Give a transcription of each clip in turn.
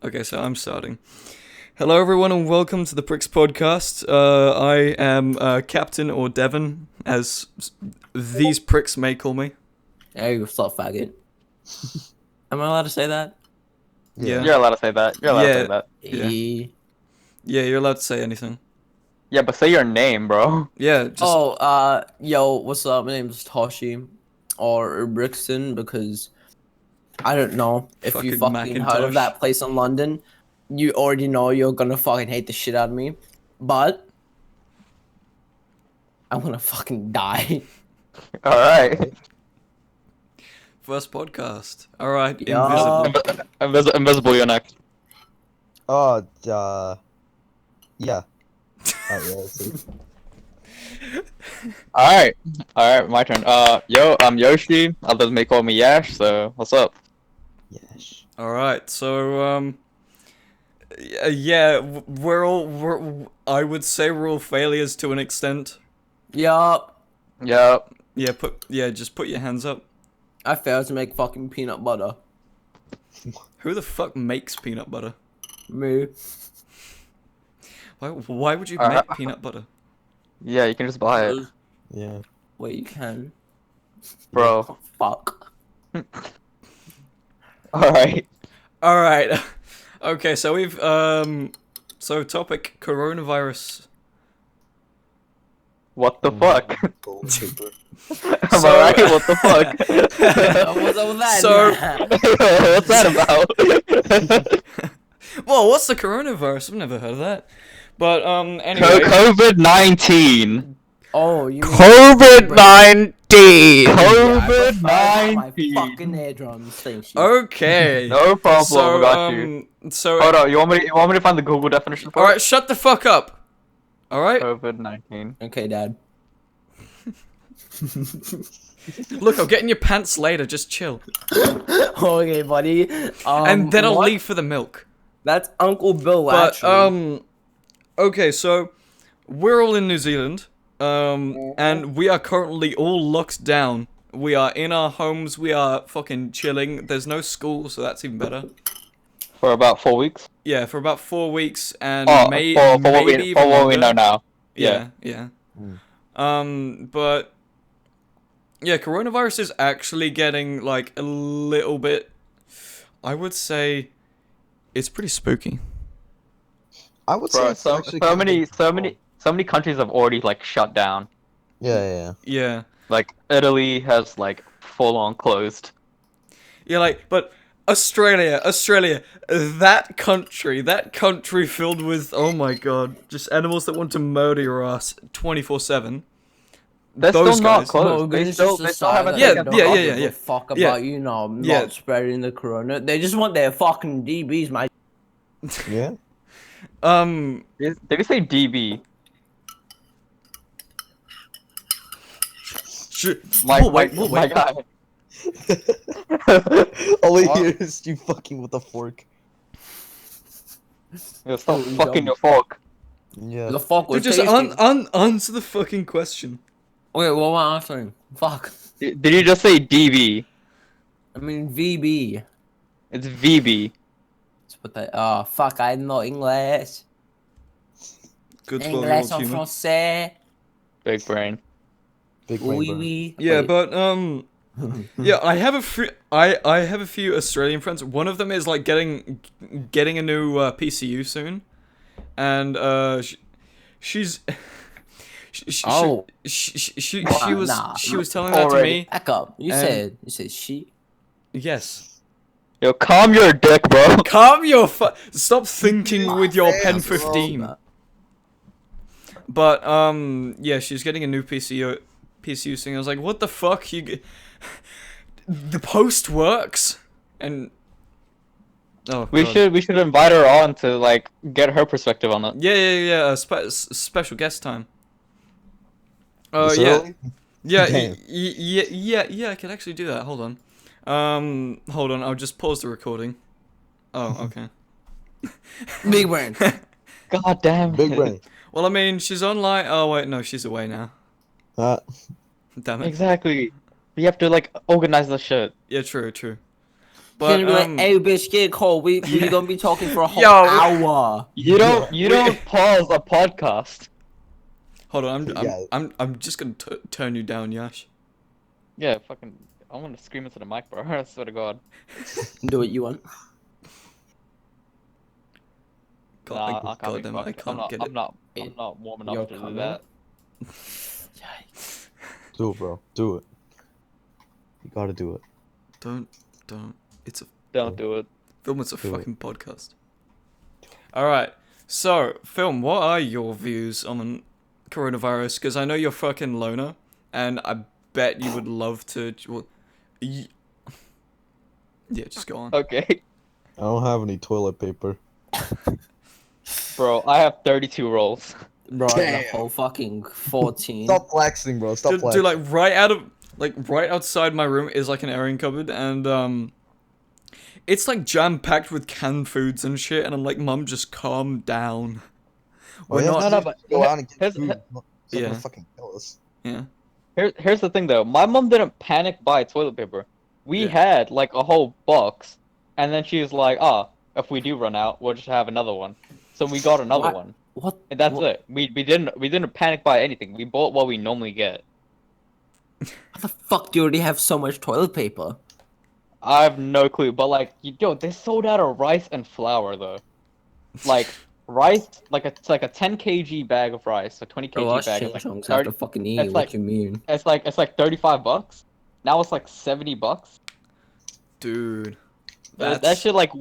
Okay, so I'm starting. Hello, everyone, and welcome to the Pricks podcast. I am Captain or Devon, as these pricks may call me. Hey, what's up, faggot? Am I allowed to say that? Yeah. You're allowed to say that. You're allowed to say that. Yeah. Yeah, you're allowed to say anything. Yeah, but say your name, bro. Yeah, just... Yo, what's up? My name's Toshy, or Brixton, because I don't know if you Fucking fucking heard Macintosh. of that place in London. You already know you're gonna fucking hate the shit out of me, but I'm gonna fucking die. Alright. First podcast. Alright, Yeah. invisible. Invisible, you're next. Oh, yeah. See. Alright. Alright, my turn. Yo, I'm YOSHi. Others may call me Yash, so what's up? Yes. Alright, so, yeah, I would say we're all failures to an extent. Yup. Yep. Yeah, just put your hands up. I failed to make fucking peanut butter. Who the fuck makes peanut butter? Me. Why would you make peanut butter? Yeah, you can just buy it. Yeah. Wait, you can. Bro. Oh, fuck. Alright. Alright. Okay, so we've, so topic, coronavirus. What the fuck? Gold paper. Am I right? What the fuck? What's up with that? So- What's that about? Whoa, what's the coronavirus? I've never heard of that. But, anyway. COVID-19. Oh, you mean COVID-19! COVID-19. My fucking eardrums. Thank you. Okay. No problem, So, we got you. So, Hold on, you want me to find the Google definition for alright, shut the fuck up. Alright? COVID-19. Okay, Dad. Look, I'll get in your pants later, just chill. Okay, buddy. And then I'll what? leave for the milk. That's Uncle Bill, But, actually. okay, so, we're all in New Zealand, and we are currently all locked down. We are in our homes, we are fucking chilling. There's no school, so that's even better. For about 4 weeks. Yeah, for about 4 weeks, and Oh, maybe for what we even know longer. now. Yeah. Mm. But yeah, coronavirus is actually getting like a little bit. I would say it's pretty spooky. I would say Bro, it's so actually kind of many countries have already like shut down. Yeah. Yeah, Like Italy has like full on closed. yeah, but Australia, that country filled with, oh my god, just animals that want to murder your ass 24/7. They're Those still not guys. closed. They still haven't Yeah, taken yeah, off. yeah, yeah. Fuck Yeah. about Yeah. not spreading the corona. They just want their fucking DBs, mate. Yeah. Did you say DB? We'll wait. My guy. All we What? hear is you fucking with a fork. Yo, stop Oh, fucking dumb. your fork. Yeah. The fuck was Dude, just tasty. answer the fucking question. Wait, what am I answering? Fuck. Did you just say DB? I mean VB. It's VB. That's what they. Oh fuck! I know English. Good for English old en human. français. Big brain. Big Oui, rainbow. oui. Yeah, Wait. but yeah, I have a few Australian friends. One of them is like getting a new PCU soon, and she's Oh. she Nah. was telling that to Already. me. Back up. You And- said she. Yes. Yo, calm your dick, bro. Calm your stop thinking with your pen Yes, 15. bro. But yeah, she's getting a new PCU thing. I was like, what the fuck? The post works, and oh, We God. should invite her on to like get her perspective on it. Yeah. Special guest time. This Yeah, early? yeah, Damn. yeah. I could actually do that. Hold on. Hold on. I'll just pause the recording. Oh, okay. Big brain. God damn. Big brain. Well, I mean, she's online. Oh wait, no, she's away now. Damn it. Exactly. We have to like organize the shit. Yeah, true. But Gonna be like, hey, bitch, get cold. We gonna be talking for a whole Yo. hour. You don't pause a podcast. hold on, Yeah. I'm just gonna turn you down, Yash. Yeah, fucking. I want to scream into the mic, bro. I swear to God. Do what you want. Nah, I can't be goddamn, I fucked. can't get it. I'm not warm You're enough to do coming? that. Yikes. Do it, bro. Do it. You gotta do it. Don't. It's a Don't do it. film. It's a Do it. fucking podcast. All right. So, film. What are your views on coronavirus? Because I know you're fucking loner, and I bet you would love to. Well, yeah, just go on. Okay, I don't have any toilet paper. bro. I have 32 rolls. Bro, the Damn. whole fucking 14. Stop flexing, bro. Stop Dude, flexing. like right outside my room is like an airing cupboard, and it's like jam packed with canned foods and shit. And I'm like, Mum, just calm down. We're yeah, not. No, but go out and get here's- food. Someone Yeah. fucking kill us. Yeah. Here's the thing though. My mom didn't panic buy toilet paper. We Yeah. had like a whole box, and then she was like, "Ah, if we do run out, we'll just have another one." So we got another What? one, What? and that's what, it. We didn't panic buy anything. We bought what we normally get. How the fuck do you already have so much toilet paper? I have no clue, but like, yo, they sold out of rice and flour though. Like rice, it's like a 10 kg bag of rice, a 20 kg Oh, us bag. ching It's chongs like have 30, to fucking eat. it's What like- you mean? it's like $35. Now it's like $70. Dude. That shit, like,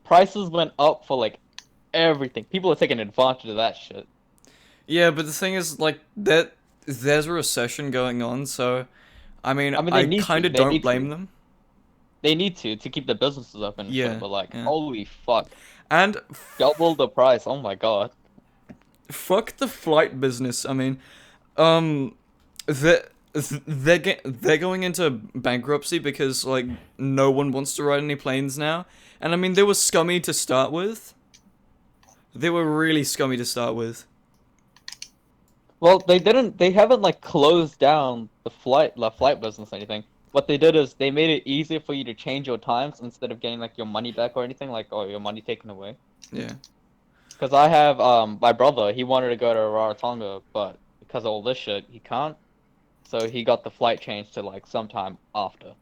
prices went up for like everything. People are taking advantage of that shit. Yeah, but the thing is, like, that there's a recession going on, so I mean, I mean, I they need to, kind of they don't need blame to. them. They need to keep the businesses open and Yeah, shit, but like, yeah. holy fuck. And Double the price, oh my god. fuck the flight business. I mean, they're going into bankruptcy because like no one wants to ride any planes now. And I mean, they were scummy to start with. They were really scummy to start with. Well, they haven't like closed down the flight business or anything. What they did is they made it easier for you to change your times instead of getting like your money back or anything, like, or your money taken away. Yeah. Because I have my brother, he wanted to go to Rarotonga, but because of all this shit, he can't. So he got the flight changed to like sometime after.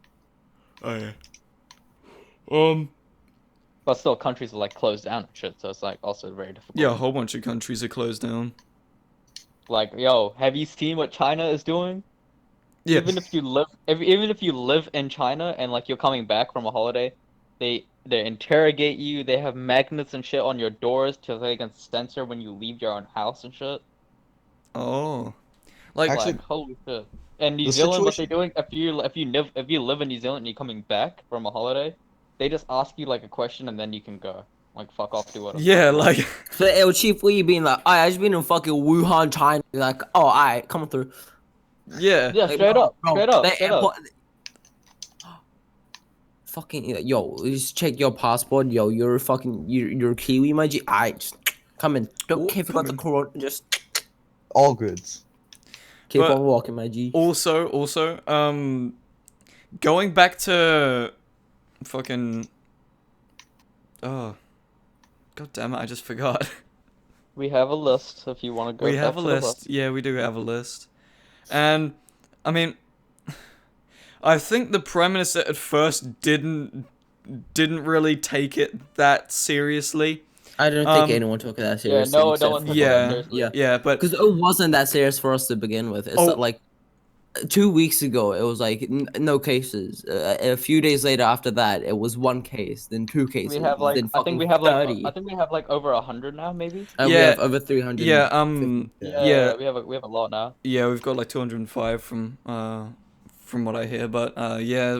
Oh yeah. But still, countries are like closed down and shit, so it's like also very difficult. Yeah, a whole bunch of countries are closed down. Like, yo, have you seen what China is doing? Yeah. Even if you live in China and like you're coming back from a holiday, they interrogate you. They have magnets and shit on your doors so they can censor when you leave your own house and shit. Oh. Like, Actually- Like, holy shit. And New The Zealand, what situation- they're doing, if you live in New Zealand and you're coming back from a holiday, they just ask you like a question and then you can go. Like, fuck off, do whatever. yeah, like So, El Chief, what you being like? I just been in fucking Wuhan, China. Like, oh, alright, coming through. yeah. Yeah, Like, straight bro, up, bro, straight up, the straight up. airport- Fucking yo, just check your passport. Yo, you're Kiwi, my G. I just come in. Don't Oh, care if you got the come corona. Just All goods. keep But- on walking, my G. Also, going back to fucking. Oh. God damn it, I just forgot. We have a list if you want to go. We back have a to the list. Yeah, we do have a list. And, I mean, I think the Prime Minister at first didn't really take it that seriously. I don't think um, anyone took it that Yeah, seriously. no except one for- took Yeah. it seriously. Yeah. Yeah, but Because it wasn't that serious for us to begin with. It's Oh. not like 2 weeks ago, it was like no cases. A few days later after that, it was 1 case, then 2 cases. We have like then I think we fucking have like 30. I think we have like over 100 now, maybe. And we Yeah. have over 300. yeah, Yeah, we have a lot now. yeah, we've got like 205 from what I hear, but yeah,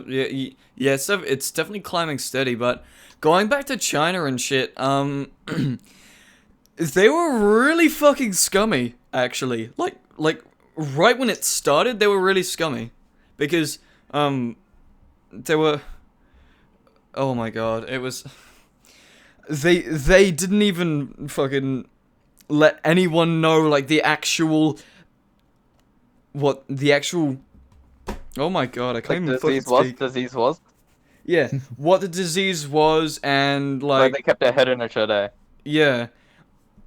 it's definitely climbing steady. But going back to China and shit, they were really fucking scummy, actually. Like right when it started, they were really scummy, because they were. Oh my god, it was. They didn't even fucking let anyone know like the actual. Oh my god, I can't even fucking speak. Disease was. yeah, what the disease was, and But like they kept their head in their shit, eh? yeah,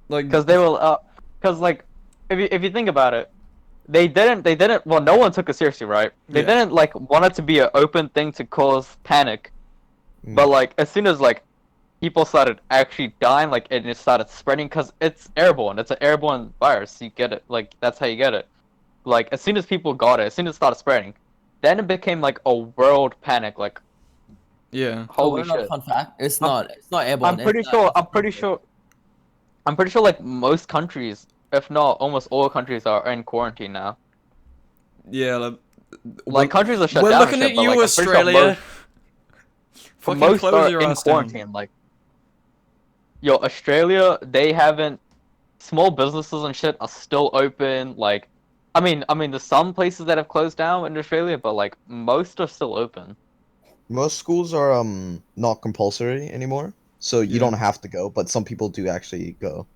like Because they were, because like, if you think about it, they didn't. Well, no one took it seriously, right? They Yeah. didn't like want it to be an open thing to cause panic. But like, as soon as like people started actually dying, like and it started spreading, because it's airborne. It's an airborne virus. You get it. Like that's how you get it. Like as soon as people got it, as soon as it started spreading, then it became like a world panic. Like yeah, holy Not shit. fun fact. It's I'm- not. It's not I'm airborne. pretty it's, sure. it's I'm pretty sure. I'm pretty sure like most countries, if not almost all countries, are in quarantine now. yeah. Like, Like countries are shut we're down. looking and shit, at but, you, like, I'm pretty sure Australia. Fucking most close are your in ass down. quarantine. Like, yo, Australia, they haven't. Small businesses and shit are still open. Like, I mean, there's some places that have closed down in Australia, but like most are still open. Most schools are not compulsory anymore, so you Yeah. don't have to go, but some people do actually go.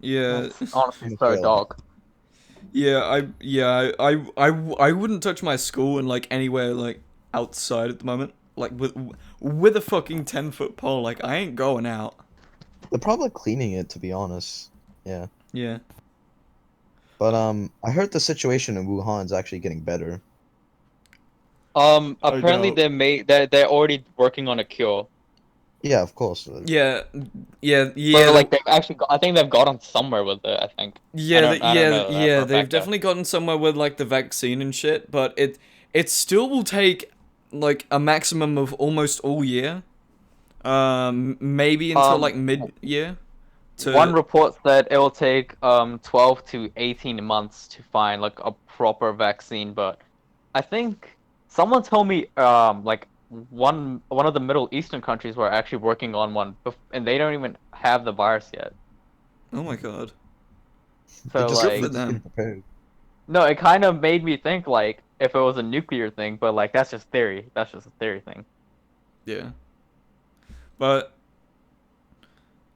Yeah, That's honestly In so Australia. dog. I wouldn't touch my school in like anywhere like outside at the moment. Like with a fucking 10-foot pole. Like I ain't going out. They're probably cleaning it, to be honest. Yeah. Yeah. But I heard the situation in Wuhan is actually getting better. Apparently know. they're already working on a cure. Yeah, of course. Yeah. Yeah. But like they've actually, I think they've gotten somewhere with it. I think. I don't know that for a They've fact, though. definitely gotten somewhere with like the vaccine and shit, but it still will take like a maximum of almost all year. Maybe until like mid-year. One report said it will take 12 to 18 months to find like a proper vaccine, but I think someone told me like one of the Middle Eastern countries were actually working on one, and they don't even have the virus yet. Oh my god. They So just Good like for need to them. get prepared. no, it kind of made me think like if it was a nuclear thing, but like that's just theory. That's just a theory thing. Yeah. But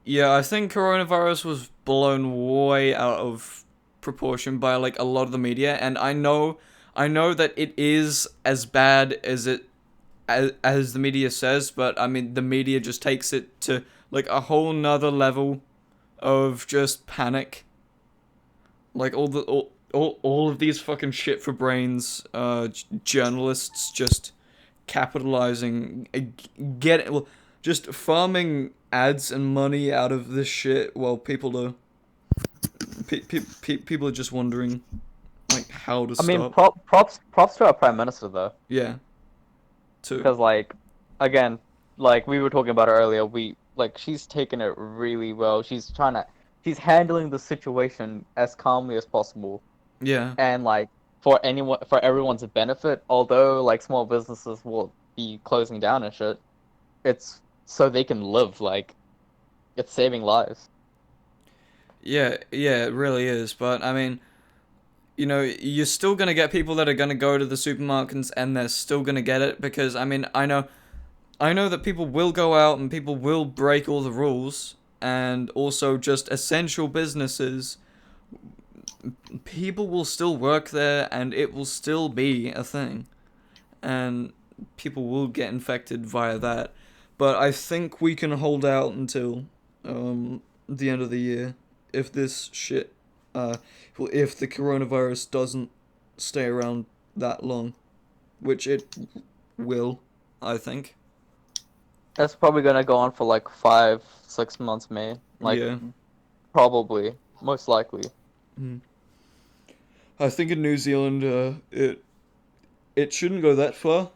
yeah, I think coronavirus was blown way out of proportion by like a lot of the media, and I know that it is as bad as the media says, but I mean the media just takes it to like a whole nother level of just panic. Like all of these fucking shit for brains journalists just capitalizing just farming ads and money out of this shit while people are people are just wondering like how to I mean, stop. props to our prime minister though. Yeah. Too. Because like again, like we were talking about earlier, we like she's taking it really well. She's handling the situation as calmly as possible, Yeah. and like for everyone's benefit. Although like small businesses will be closing down and shit, it's so they can live. Like it's saving lives. Yeah, it really is. But I mean, you know, you're still gonna get people that are gonna go to the supermarkets and they're still gonna get it because I mean, I know that people will go out and people will break all the rules, and also just essential businesses, people will still work there and it will still be a thing, and people will get infected via that. But I think we can hold out until the end of the year if this shit if the coronavirus doesn't stay around that long, which it will, I think. That's probably gonna go on for like 5, 6 months, May. Like Yeah. probably, most likely. I think in New Zealand, it shouldn't go that far,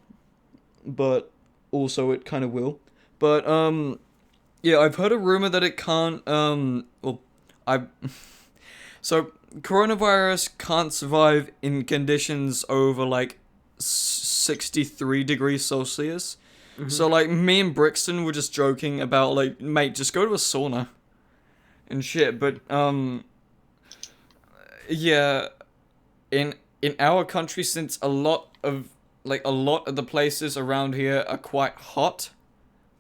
but also it kind of will. But yeah, I've heard a rumor that it can't. I so coronavirus can't survive in conditions over like 63 degrees Celsius. So like me and Brixton were just joking about like, mate, just go to a sauna and shit. But yeah, in our country, since a lot of the places around here are quite hot,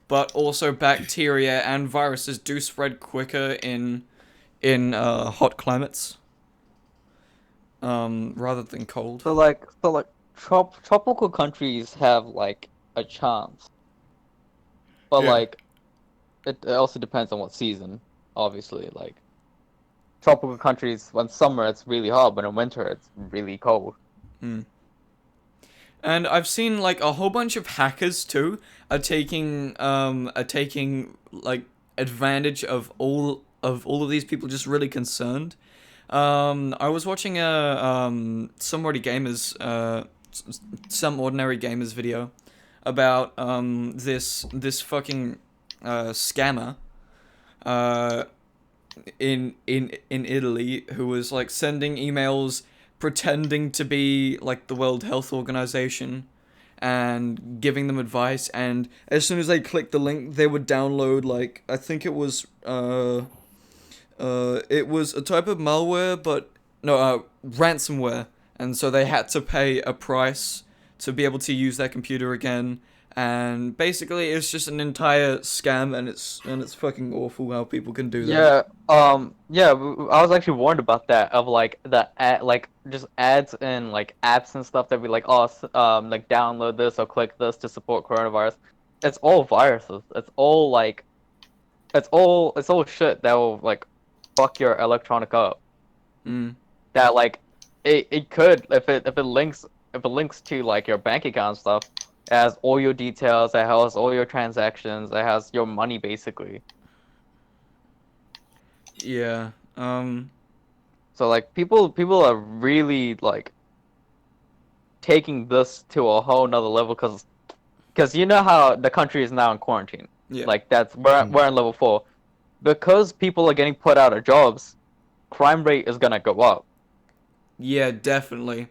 but also bacteria and viruses do spread quicker in hot climates rather than cold. So like tropical countries have like a chance. But Yeah. like, it also depends on what season. Obviously, like tropical countries, when summer it's really hot, but in winter it's really cold. Mm. And I've seen like a whole bunch of hackers too are taking like advantage of all of these people just really concerned. I was watching a some ordinary gamers video about this fucking scammer uh in Italy who was like sending emails pretending to be like the World Health Organization and giving them advice, and as soon as they clicked the link they would download like I think it was a type of malware, but no, ransomware, and so they had to pay a price to be able to use their computer again. And basically, it's just an entire scam, and it's fucking awful how people can do that. Yeah, I was actually warned about that of like the ad, like just ads and like apps and stuff that be like, oh, like download this or click this to support coronavirus. It's all viruses. It's all shit that will like fuck your electronic up. Mm. That like it could if it links to like your bank account and stuff. It has all your details. It has all your transactions. It has your money basically. Yeah. So like people are really like taking this to a whole nother level because you know how the country is now in quarantine. Yeah. Like that's we're in level 4. Because people are getting put out of jobs, crime rate is gonna go up. Yeah, definitely.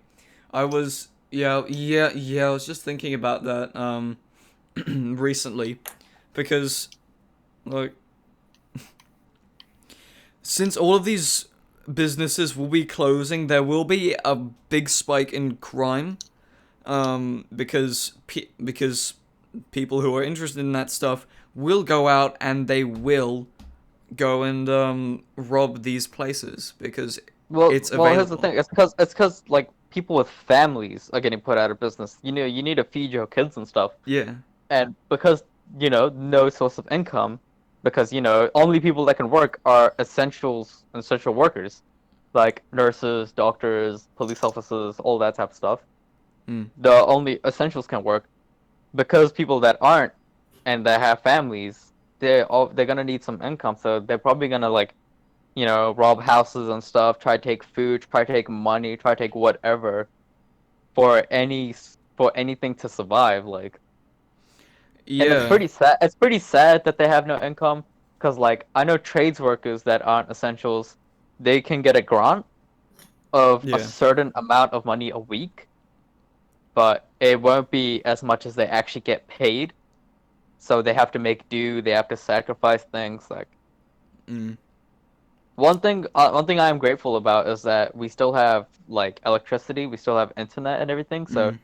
I was I was just thinking about that recently because like since all of these businesses will be closing, there will be a big spike in crime because people who are interested in that stuff will go out and they will go and rob these places because it's Well, here's the available. thing. It's because like people with families are getting put out of business. You know, you need to feed your kids and stuff. Yeah. And because no source of income, because only people that can work are essential workers, like nurses, doctors, police officers, all that type of stuff. Mm. The only essentials can work because people that aren't and that have families, they're gonna need some income, so they're probably gonna like rob houses and stuff, try to take food, try to take money, try to take whatever for anything to survive, like. And it's Yeah. pretty sad. It's pretty sad that they have no income, because like I know trades workers that aren't essentials, they can get a grant of a Yeah. certain amount of money a week, but it won't be as much as they actually get paid. So they have to make do. They have to sacrifice things. Like Mm. one thing I am grateful about is that we still have like electricity. We still have internet and everything. So Mm.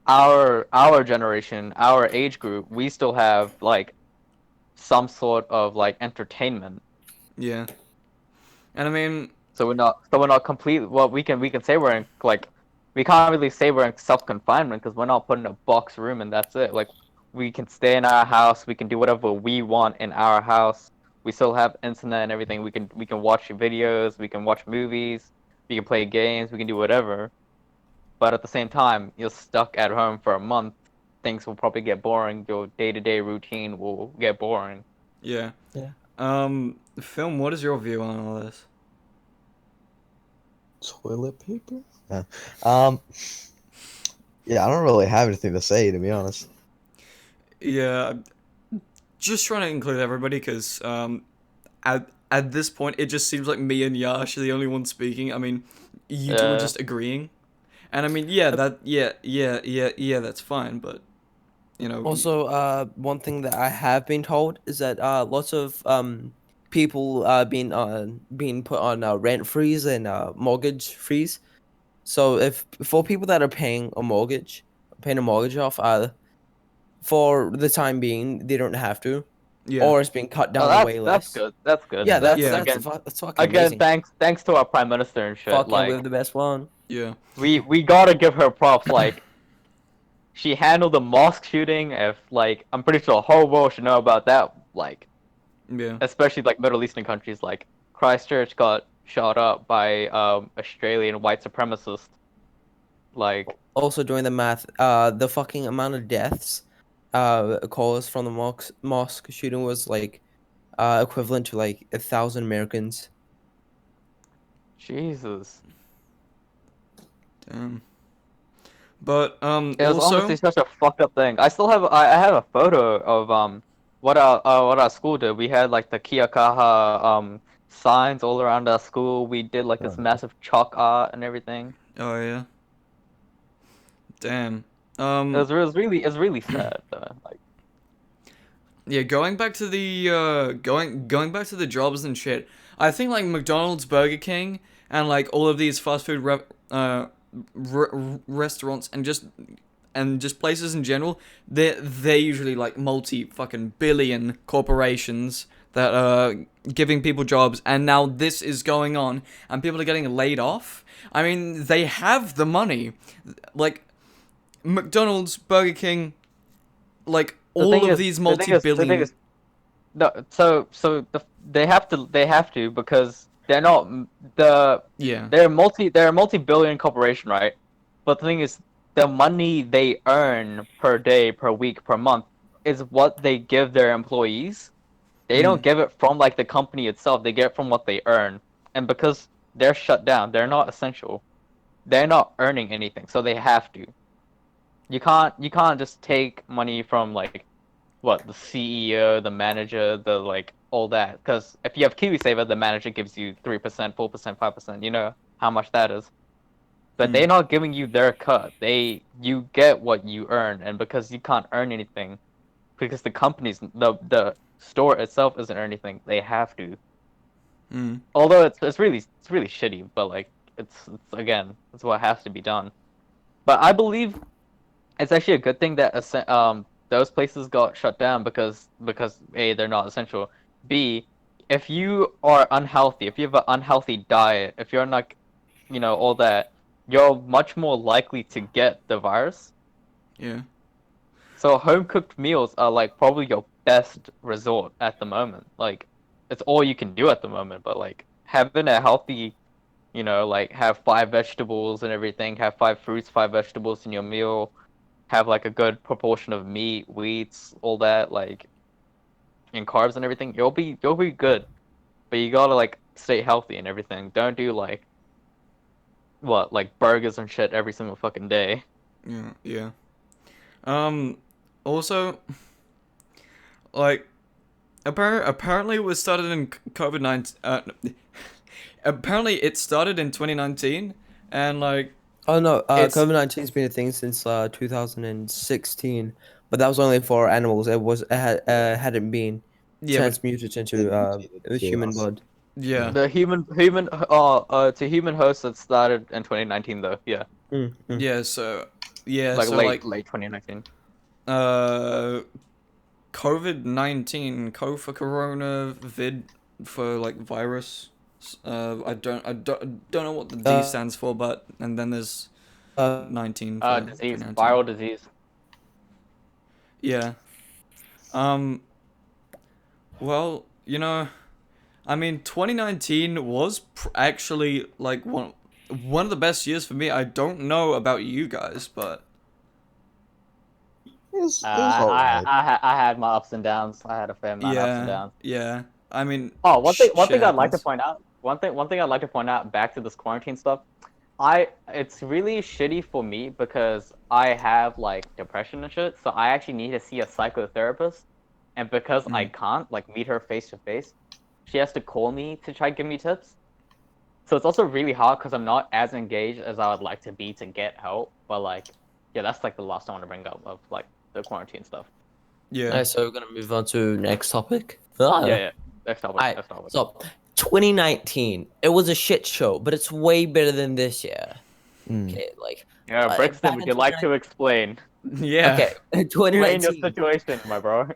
our generation, our age group, we still have like some sort of like entertainment. Yeah. And I mean, So we're not complete. Well, we can say we're in like we can't really say we're in self confinement because we're not put in a box room and that's it. Like we can stay in our house. We can do whatever we want in our house. We still have internet and everything. We can watch videos. We can watch movies. We can play games. We can do whatever. But at the same time, you're stuck at home for a month. Things will probably get boring. Your day-to-day routine will get boring. yeah. Yeah. Film, what is your view on all this? Toilet paper? Yeah. Yeah, I don't really have anything to say, to be honest. Yeah, just trying to include everybody because at this point it just seems like me and Yash are the only ones speaking. I mean, you two are Yeah. just agreeing, and I mean, that's fine. But Also, one thing that I have been told is that lots of people being put on rent freeze and mortgage freeze. So if for people that are paying a mortgage off, for the time being, they don't have to, yeah, or it's being cut Oh, down way that's less. good. That's good. Yeah, that's Yeah. that's fucking Again, amazing. thanks to our prime minister and shit. Fucking Like with the best one. yeah, we gotta give her props. Like She handled the mosque shooting. If like, I'm pretty sure the whole world should know about that. Like, Yeah. especially like Middle Eastern countries, like Christchurch got shot up by Australian white supremacists. Like, Also, doing the math, the fucking amount of deaths, caused from the mosque shooting was like, equivalent to like 1,000 Americans. Jesus. Damn. But It was honestly also such a fucked up thing. I still have I have a photo of what our school did. We had like the Kia Kaha signs all around our school. We did like this Oh. massive chalk art and everything. oh yeah. Damn. It was really sad though. Like, Yeah, going back to the going back to the jobs and shit. I think like McDonald's, Burger King, and like all of these fast food restaurants and just places in general, they're usually like multi fucking billion corporations that are giving people jobs, and now this is going on and people are getting laid off. I mean, they have the money. Like McDonald's, Burger King, like the all thing of is, these the thing is, the thing multi-billion. is, no. They have to because they're not Yeah. they're a multi-billion corporation, right? But the thing is, the money they earn per day, per week, per month is what they give their employees. They don't give it from like the company itself. They get it from what they earn, and because they're shut down, they're not essential. They're not earning anything, so they have to. You can't just take money from like what the CEO, the manager, the like all that. Because if you have KiwiSaver, the manager gives you 3%, 4%, 5%. You know how much that is. But they're not giving you their cut. You get what you earn, and because you can't earn anything, because the store itself isn't earning anything, they have to. Although it's really shitty, but like it's again it's what has to be done. But I believe it's actually a good thing that those places got shut down because A, they're not essential. B, if you are unhealthy, if you have an unhealthy diet, if you're not, you know, all that, you're much more likely to get the virus. Yeah. So home cooked meals are like probably your best resort at the moment. Like it's all you can do at the moment, but like having a healthy, you know, like have 5 vegetables and everything, have 5 fruits, 5 vegetables in your meal, have like a good proportion of meat, wheats, all that, like and carbs and everything, you'll be good. But you gotta like stay healthy and everything. Don't do like like burgers and shit every single fucking day. Yeah. Yeah. Also, like, apparently it was started in COVID-19. Apparently it started in 2019, and like, Oh no, It's- COVID-19's been a thing since 2016, but that was only for animals. Hadn't been yeah, but, transmuted into Mutated to human us. blood. yeah, The human to human hosts that started in 2019 though. Yeah. yeah. So, yeah, Like so late 2019. COVID-19, co for corona, vid for like virus. I don't know what the D stands for, but and then there's 19 for Disease, 2019. viral disease. Yeah. Well, you know, I mean, 2019 was actually like one of the best years for me. I don't know about you guys, but It was alright. I had my ups and downs. I had a fair amount of ups and yeah, downs. yeah. I mean, Oh, one shit thing I'd like to happens. point out. One thing I'd like to point out back to this quarantine stuff. It's really shitty for me because I have like depression and shit. So I actually need to see a psychotherapist, and because I can't like meet her face to face, she has to call me to try to give me tips. So it's also really hard because I'm not as engaged as I would like to be to get help. But like, yeah, that's like the last I want to bring up of like the quarantine stuff. Yeah. Alright, so we're gonna move on to next topic. Yeah. Next topic. Alright, Next topic. so 2019, it was a shit show, but it's way better than this year. Okay, like Yeah, Brixton, back would in you like to explain? Yeah. okay, Explain your 2019. situation, my bro.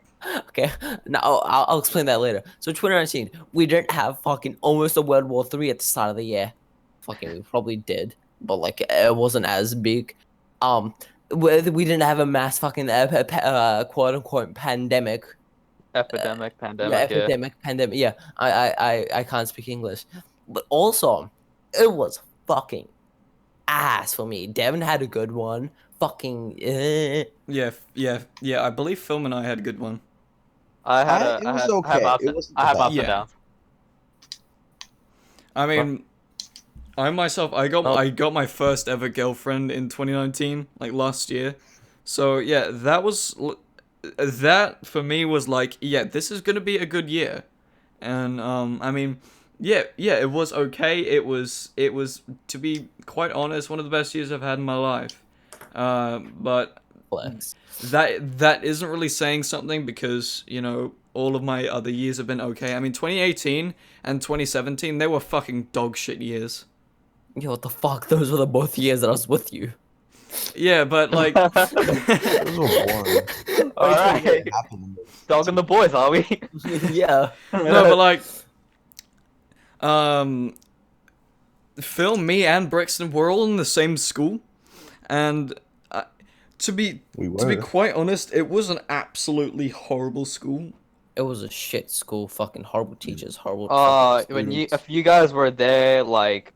Okay, now I'll explain that later. So 2019, we didn't have fucking almost a World War III at the start of the year. Fucking, we probably did, but like it wasn't as big. we didn't have a mass fucking quote unquote pandemic. Epidemic, Yeah, pandemic, yeah. epidemic, pandemic. Yeah, I can't speak English, but also it was fucking ass for me. Devon had a good one. Fucking Yeah. I believe Film and I had a good one. It was okay. It wasn't I the have best. ups and Yeah. downs. I mean, I myself, I got my first ever girlfriend in 2019, like last year. So yeah, that for me was like, yeah, this is gonna be a good year, and I mean, yeah, it was okay. It was, to be quite honest, one of the best years I've had in my life. But flex. that isn't really saying something because, you know, all of my other years have been okay. I mean, 2018 and 2017, they were fucking dog shit years. Yo, what the fuck? Those were the both years that I was with you. Yeah, but like, Those were boring. All right, What happened in those dogging the boys, are we? Yeah. no, but like, Phil, me, and Brixton were all in the same school, and to be We to be were. quite honest, it was an absolutely horrible school. It was a shit school. Fucking horrible teachers, horrible. fucking When students. if you guys were there, like,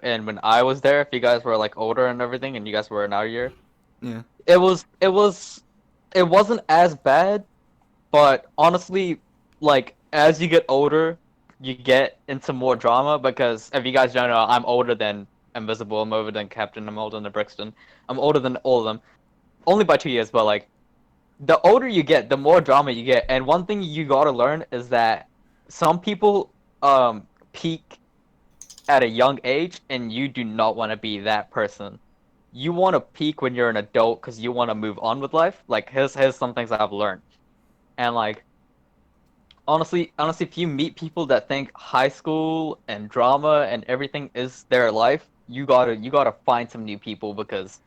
and when I was there, if you guys were like older and everything, and you guys were in our year, Yeah. it wasn't as bad, but honestly, like as you get older, you get into more drama because if you guys don't know, I'm older than Invisible, I'm older than Captain, I'm older than Brixton, I'm older than all of them, only by 2 years, but like the older you get, the more drama you get, and one thing you gotta learn is that some people peak at a young age, and you do not want to be that person. You want to peak when you're an adult because you want to move on with life. Like here's some things I've learned, and like honestly, if you meet people that think high school and drama and everything is their life, you gotta find some new people because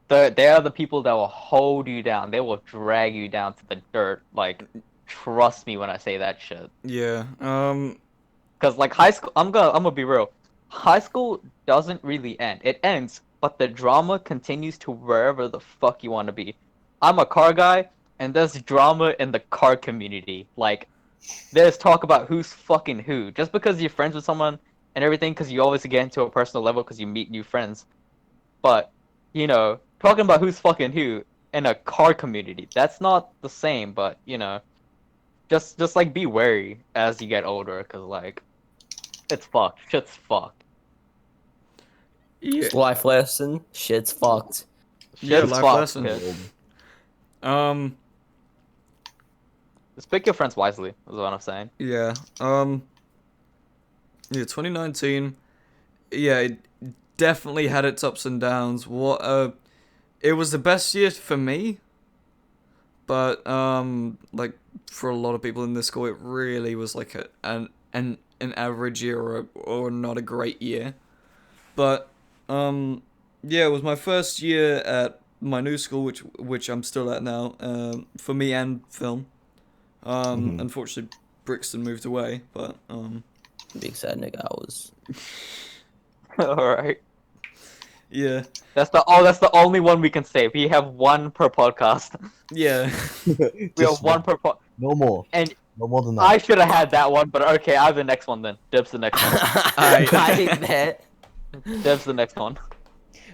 they are the people that will hold you down. They will drag you down to the dirt. Like, trust me when I say that shit. Yeah. Cause like high school, I'm gonna be real. High school doesn't really end. It ends, but the drama continues to wherever the fuck you want to be. I'm a car guy, and there's drama in the car community. Like, there's talk about who's fucking who. Just because you're friends with someone and everything, because you always get into a personal level because you meet new friends. But, you know, talking about who's fucking who in a car community, that's not the same. But you know, just like be wary as you get older, cause like. It's fucked. Shit's fucked. Yeah. Life lesson. Shit's fucked. Yeah, Shit's life fucked. lesson. Kid. Just pick your friends wisely, is what I'm saying. Yeah. Yeah, 2019. Yeah, it definitely had its ups and downs. It was the best year for me, but like for a lot of people in this school, it really was like an average year or not a great year. But yeah, it was my first year at my new school, which I'm still at now. For me and film. Unfortunately, Brixton moved away, but Big sad nigga. I was. Alright. yeah, That's the only one we can say. We have one per podcast. yeah. We have one per podcast. No more. And No more than that. I should have had that one, but okay, I have the next one then. Dib's the next one. I bet. Dib's the next one.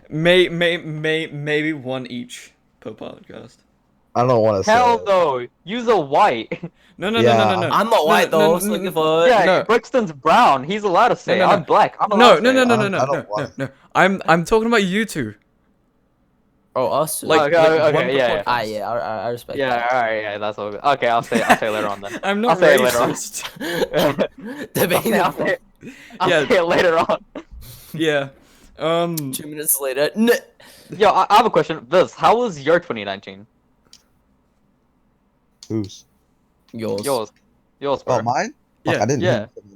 Maybe one each per podcast. I don't want to say. Hell it. no! Use a white. No. I'm not white though. So looking for. Yeah, No. Brixton's brown. He's allowed to say. No. I'm black. I'm No. allowed to say it. I don't want No. I'm talking about you two. Oh, us. Like, Okay, like one okay, per yeah, podcast. Yeah. I respect. Yeah, that. alright, yeah, that's all good. Okay, I'll say later on then. I'm not I'll say it later on. racist. Debating. I'll say Yeah. it later on. Yeah. 2 minutes later. Yo, I have a question. Viz, how was your 2019? Who's? Yours. Yours, bro. Oh, mine? Fuck, Yeah, I didn't yeah. hear my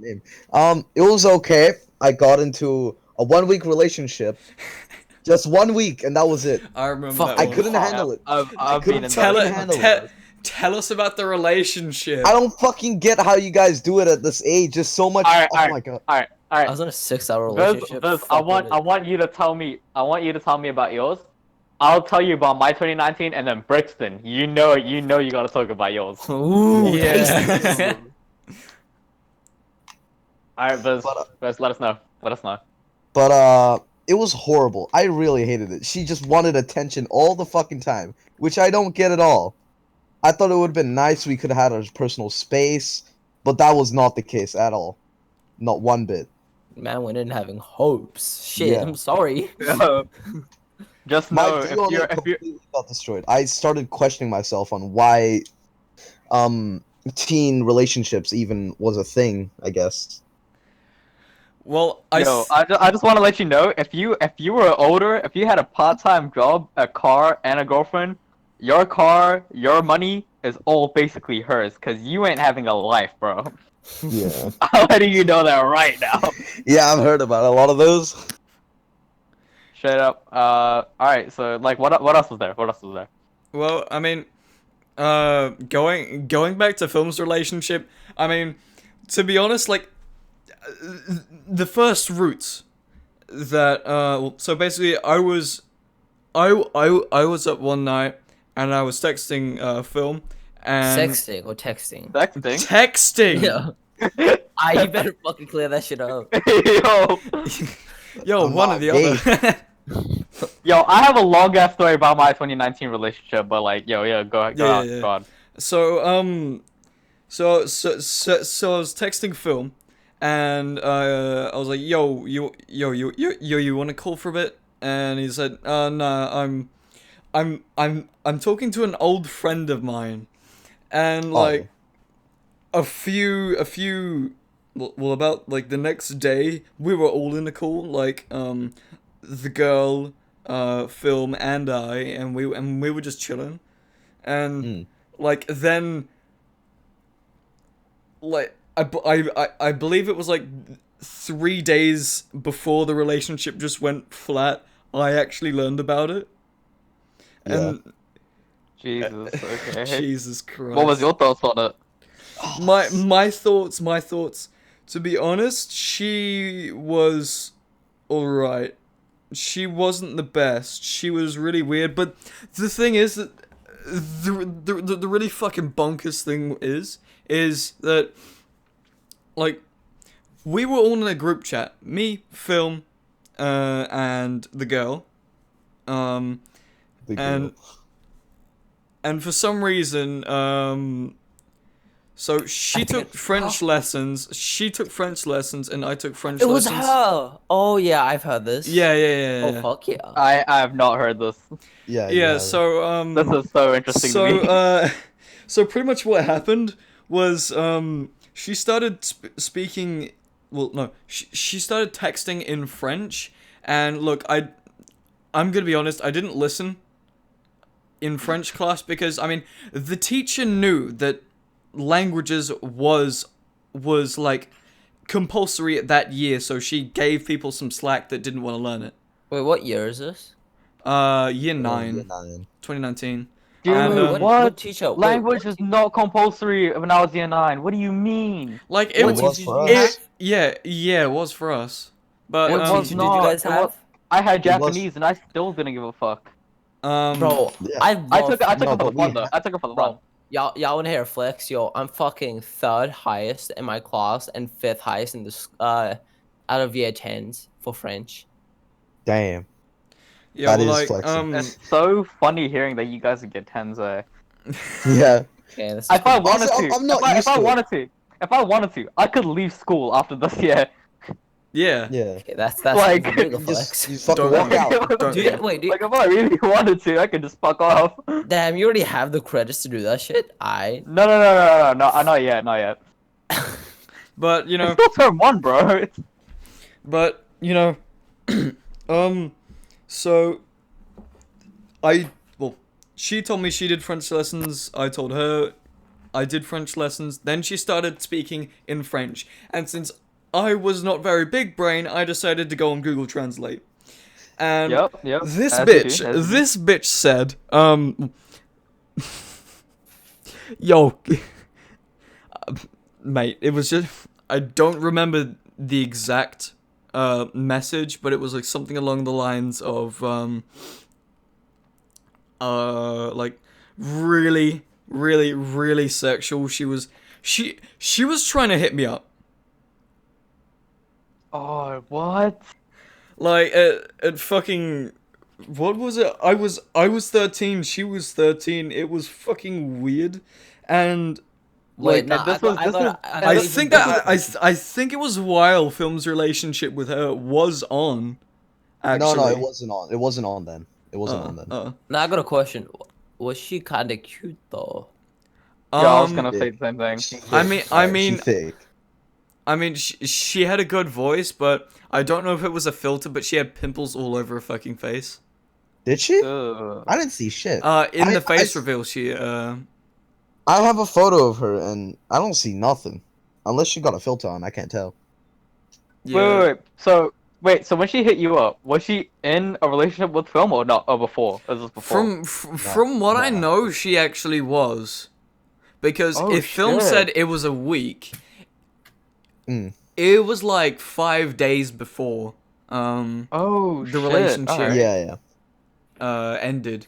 name. It was okay. I got into a 1 week relationship. Just 1 week, and that was it. I remember Fuck, that I one. couldn't handle it. I've couldn't been in Tell that. fucking it. handle it. Tell us about the relationship. I don't fucking get how you guys do it at this age. Just so much. Alright, oh my god. Alright. I was in a 6-hour Viz, relationship. Viz, I want you to tell me about yours. I'll tell you about my 2019, and then Brixton. You know, you gotta talk about yours. Ooh, Yeah. tasty. Alright, Biz, But, let us know. Let us know. But it was horrible. I really hated it. She just wanted attention all the fucking time, which I don't get at all. I thought it would have been nice we could have had our personal space, but that was not the case at all. Not one bit. Man went in having hopes. Shit, Yeah. I'm sorry. Just My know view on it completely got destroyed. I started questioning myself on why teen relationships even was a thing, I guess. Well, I just want to let you know, if you were older, if you had a part-time job, a car, and a girlfriend, your car, your money is all basically hers, because you ain't having a life, bro. Yeah. I'm letting you know that right now. Yeah, I've heard about a lot of those. Straight up. Alright, so, like, what else was there? What else was there? Well, I mean, going back to Film's relationship, I mean, to be honest, like, the first roots that so basically I was up one night and I was texting Film and Sexting or texting? Sexting? Yeah. You better fucking clear that shit up. Yo, Yo, one or the other. yo, I have a long ass story about my 2019 relationship, but like, yo, go on. So so I was texting Film, and I was like, yo, you want to call for a bit? And he said, no, I'm talking to an old friend of mine, and like a few. Well, about like the next day, we were all in the call, like the girl, Film, and I, and we were just chilling, and like then, like I believe it was like 3 days before the relationship just went flat, I actually learned about it, and Jesus, okay. Jesus Christ. What was your thoughts on it? My thoughts. To be honest, she was alright. She wasn't the best. She was really weird. But the thing is that the really fucking bonkers thing is that, like, we were all in a group chat. Me, Film, and the girl. And for some reason, so she took French lessons. She took French lessons, and I took French It was lessons. her. Oh yeah, I've heard this. Yeah. Oh fuck yeah. I have not heard this. Yeah. So This is so interesting to me. So pretty much what happened was she started speaking. Well, no, she started texting in French, and look, I'm gonna be honest, I didn't listen in French class because I mean the teacher knew that languages was like compulsory that year, so she gave people some slack that didn't want to learn it. Wait, what year is this? Year 9, 2019. Dude, And, what teacher? Language is not compulsory when I was year 9. What do you mean? like it What was did for you us. have? yeah, it was for us. But What was teacher not. did you guys It was- have? I had It was- Japanese, and I still didn't give a fuck. Bro, Yeah. I I took love. it No, for the but we fun though. had- I took it for the Bro, fun. y'all wanna hear a flex? Yo, I'm fucking third highest in my class and fifth highest in this out of year 10s for French. Damn. yeah, that well, is like flexing. It's so funny hearing that you guys would get 10s. Yeah. Okay, this is If I wanted Honestly, to, I'm not if used I to it. wanted to, I could leave school after this year. yeah. Yeah. okay, that's like, a bigger You flex. just fucking Don't- walk out. don't- Dude, wait, dude. Like if I really wanted to, I could just fuck off. Damn, you already have the credits to do that shit. No, not yet. But you know, It's still term 1, bro. but you know, so she told me she did French lessons. I told her I did French lessons. Then she started speaking in French, and since I was not very big brain, I decided to go on Google Translate. And Yep. this As you do, bitch, as you do. this bitch said, yo, mate, it was just, I don't remember the exact message, but it was like something along the lines of, like really, really, really sexual. She was trying to hit me up. Oh, what? Like at fucking, what was it? I was 13. She was 13. It was fucking weird, and Wait, like no, this was- this is- I think that I think it was while Film's relationship with her was on. Actually, No, it wasn't on. It wasn't on then. It wasn't on then. Now I got a question. Was she kind of cute though? Yeah, I was Um, gonna say the same thing. She I thick, mean- alright, she thick. I mean, she had a good voice, but I don't know if it was a filter, but she had pimples all over her fucking face. Did she? Ugh. I didn't see shit. In the I- face I- reveal, she I have a photo of her and I don't see nothing. Unless she got a filter on, I can't tell. yeah. Wait. So when she hit you up, was she in a relationship with Film or not? Or before? Or was this before? From what I no. know, she actually was, because Oh, if Film shit. said it was a week, Mm. it was like 5 days before Oh, the shit. relationship Alright. Yeah. ended,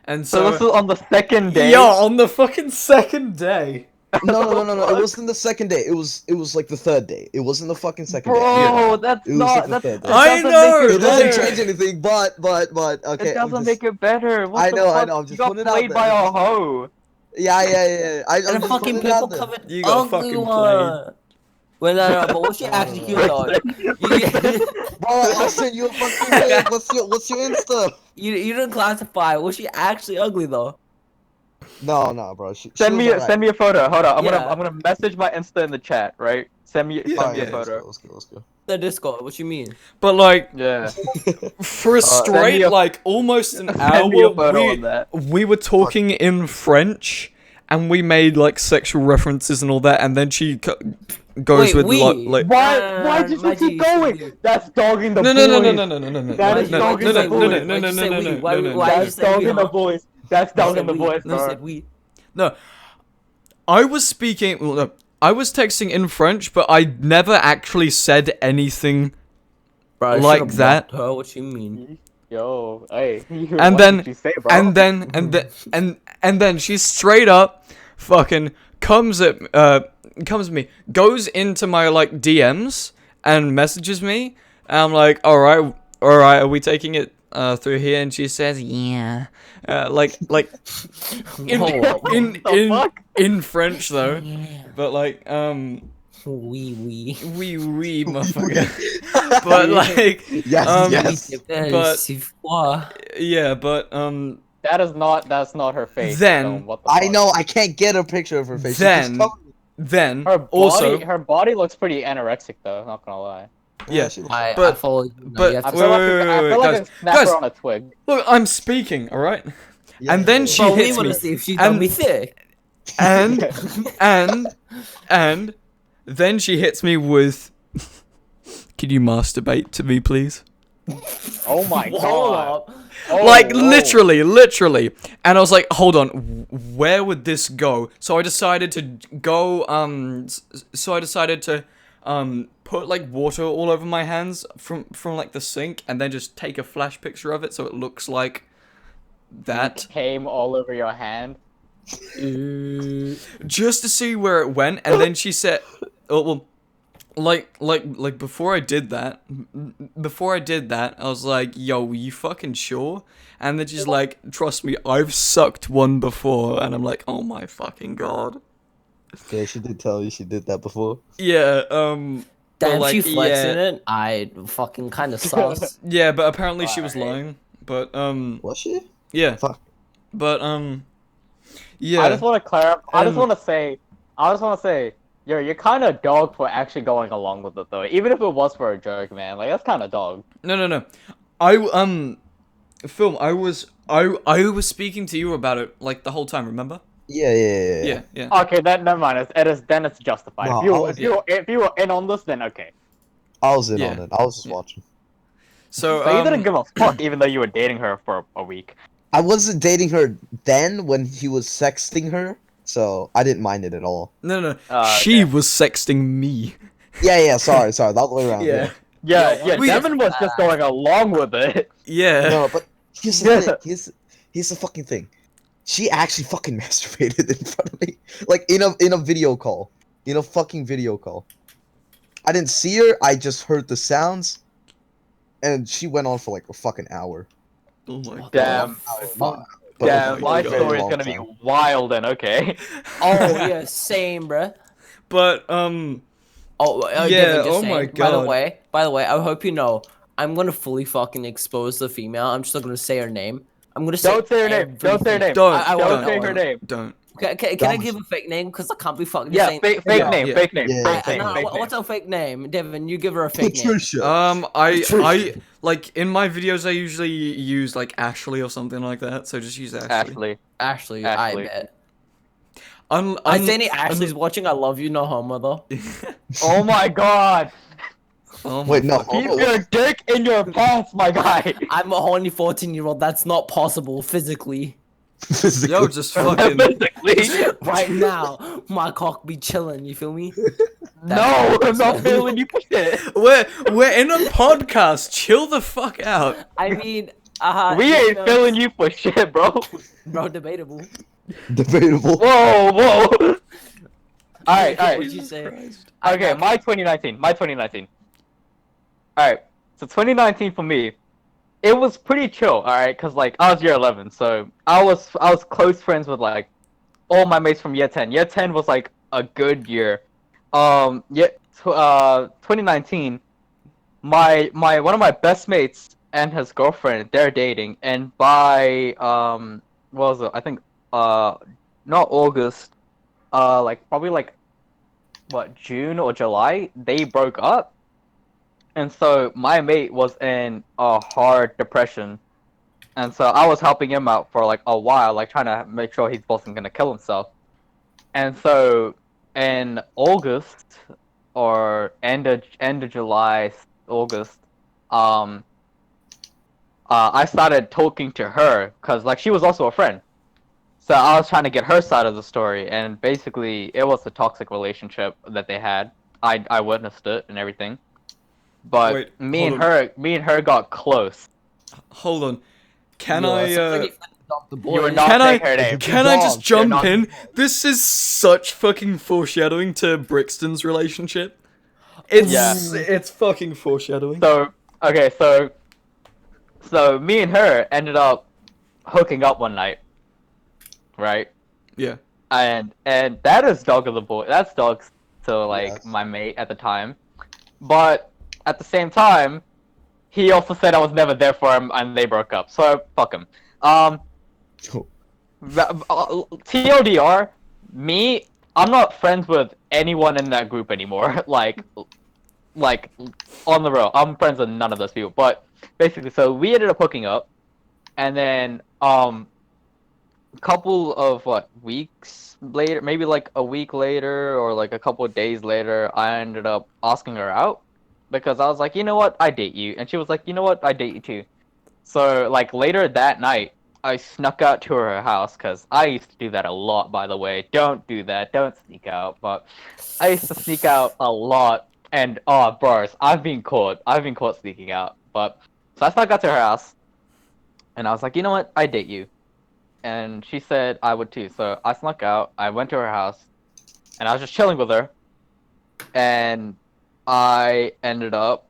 and So this is on the second day. yeah, on the fucking second day. No. It wasn't the second day. It was like the third day. It wasn't the fucking second day. Bro, that's It was not. like the That's, third day. that I doesn't know, make It it doesn't better. change anything, but okay. It I'm doesn't just- make it better. What I the know, fuck? I'm just You got putting it out played there. by a hoe. Yeah. I'm And a just fucking putting it out pimple there. covered You got ugly fucking one. Well, no, but was she actually cute though? Bro, I'll send you a fucking link. What's your Insta? You didn't classify. Was she actually ugly though? No, bro. She Send was alright. me a photo. Hold on. Yeah. I'm gonna message my Insta in the chat. Right. Send me a Alright, photo. let's go. The Discord. What you mean? But like Yeah. for a send straight me a- like almost an Send me a hour, photo on that. we were talking in French, and we made like sexual references and all that, and then she goes Wait, with we? like Why did you Maggie, keep going? That's dogging the no voice. That is no dogging no the no voice. no Why'd no you no say no we? no Why- no why- no. you That's say we, dogging the huh? voice. That's dogging the we. voice, No, bro. said we. No, I was speaking. Well, no, I was texting in French, but I never actually said anything. Bro, I Like should've that. blocked her. What you mean? Yo, hey. And what then- did you say, bro? And then she straight up fucking comes at me, goes into my like DMs and messages me, and I'm like, all right, are we taking it through here? And she says, yeah, like Whoa. in French though, Yeah. but like Oui. we motherfucker, but like Yes. but- yeah, but That's not her face. Then- so what the I fuck? know. I can't get a picture of her face. She Then- just covered- then Her body, also her body looks pretty anorexic though. Not gonna lie. yeah. she looks- I But- follow you. but- you have I to feel like, wait, I feel like guys, a snapper guys. on a twig. Look, I'm speaking, all right. Yeah, and then yeah, she Bro, we hits want me. to see if she And- done me thick. And then she hits me with, "Can you masturbate to me, please?" Oh my Hold god. up. Oh, Like whoa. literally. And I was like, "Hold on, where would this go?" So I decided to go. So I decided to put like water all over my hands from like the sink, and then just take a flash picture of it so it looks like that, Came all over your hand. just to see where it went. And then she said, "Oh well." Like before I did that, I was like, "Yo, you fucking sure?" And then she's like, "Trust me, I've sucked one before." And I'm like, "Oh my fucking god." Yeah, she did tell you she did that before. Yeah, Damn, like, she flexing yeah. it. I fucking kind of sus. yeah, but apparently she was Alright. lying. But Was she? yeah. Fuck. But yeah. I just want to clarify. I just Um, want to say, yo, you're kind of dog for actually going along with it though. Even if it was for a joke, man. Like that's kind of dog. No. Film. I was speaking to you about it like the whole time. Remember? Yeah. Yeah. Okay, then never mind. Then it's justified. No, if you were in on this, then okay. I was in Yeah. on it. I was just watching. So So you didn't give a fuck, even though you were dating her for a week. I wasn't dating her then when he was sexting her, so I didn't mind it at all. no. Okay. She was sexting me. Yeah. Sorry. The other way around. Yeah. Yeah, we- Devon was just going along with it. Yeah. No, but here's the thing. Here's the fucking thing. She actually fucking masturbated in front of me, like in a video call, in a fucking video call. I didn't see her. I just heard the sounds, and she went on for like a fucking hour. Oh my What god. Damn. the But fuck? it Damn, was my a very story is long gonna be time. wild then, okay? Oh yeah, same, bruh. But Oh, Yeah, Devon, just oh my saying. By the God. way, I hope you know, I'm gonna fully fucking expose the female. I'm just not gonna say her name. I'm gonna say Don't say her name. Don't say her everything. name. don't I Don't wanna say know her it. name. don't. Can I give a fake name? Because I can't be fucking Yeah, saying. fake Yeah. name, Yeah. fake name, Yeah. fake name, No, fake name. what's a fake name? Devon, you give her a fake name. Patricia. I like in my videos I usually use like Ashley or something like that, so just use Ashley. Ashley, Ashley. I bet. I If any Ashley's watching, I love you, no homo though. Oh my god! Oh my Wait, no, fucking Keep homo. your dick in your pants, my guy! I'm a horny 14-year-old. That's not possible physically. Physically. Yo, just fucking Physically. Right now, my cock be chilling. You feel me? No, I'm not feeling you for shit. we're in a podcast. Chill the fuck out. I mean, We you ain't know, feeling you for shit, bro. bro. Debatable. Debatable. Whoa, whoa. Alright, What'd alright. you say? Okay, my 2019. Alright, so 2019 for me, it was pretty chill, alright, cause like I was year 11, so I was close friends with like all my mates from year 10. Year 10 was like a good year. 2019, my one of my best mates and his girlfriend, they're dating, and by what was it? I think not August, like probably like what, June or July, they broke up. And so my mate was in a hard depression. And so I was helping him out for like a while, like trying to make sure he wasn't gonna kill himself. And so in August or end of July, August, I started talking to her because like she was also a friend. So I was trying to get her side of the story, and basically it was a toxic relationship that they had. I witnessed it and everything. But Wait, me hold and her got close. Hold on. Can Yo, I sounds like you fucking dumped the You were boys. not Can I- saying her name. can I just Dog, you're jump not- in? This is such fucking foreshadowing to Brixton's relationship. It's Yeah. it's fucking foreshadowing. So okay, so me and her ended up hooking up one night, right? Yeah. And that is dog of the boy. That's dogs to like Yes. my mate at the time, but at the same time, he also said I was never there for him, and they broke up. So fuck him. TLDR, me, I'm not friends with anyone in that group anymore. like on the road, I'm friends with none of those people. But basically, so we ended up hooking up, and then couple of weeks later, maybe like a week later or like a couple of days later, I ended up asking her out because I was like, you know what, I date you, and she was like, you know what, I date you too. So like later that night, I snuck out to her house because I used to do that a lot. By the way, don't do that, don't sneak out. But I used to sneak out a lot, and oh, bros, I've been caught sneaking out. But so I snuck out to her house, and I was like, you know what, I date you. And she said I would too. So I snuck out. I went to her house, and I was just chilling with her. And I ended up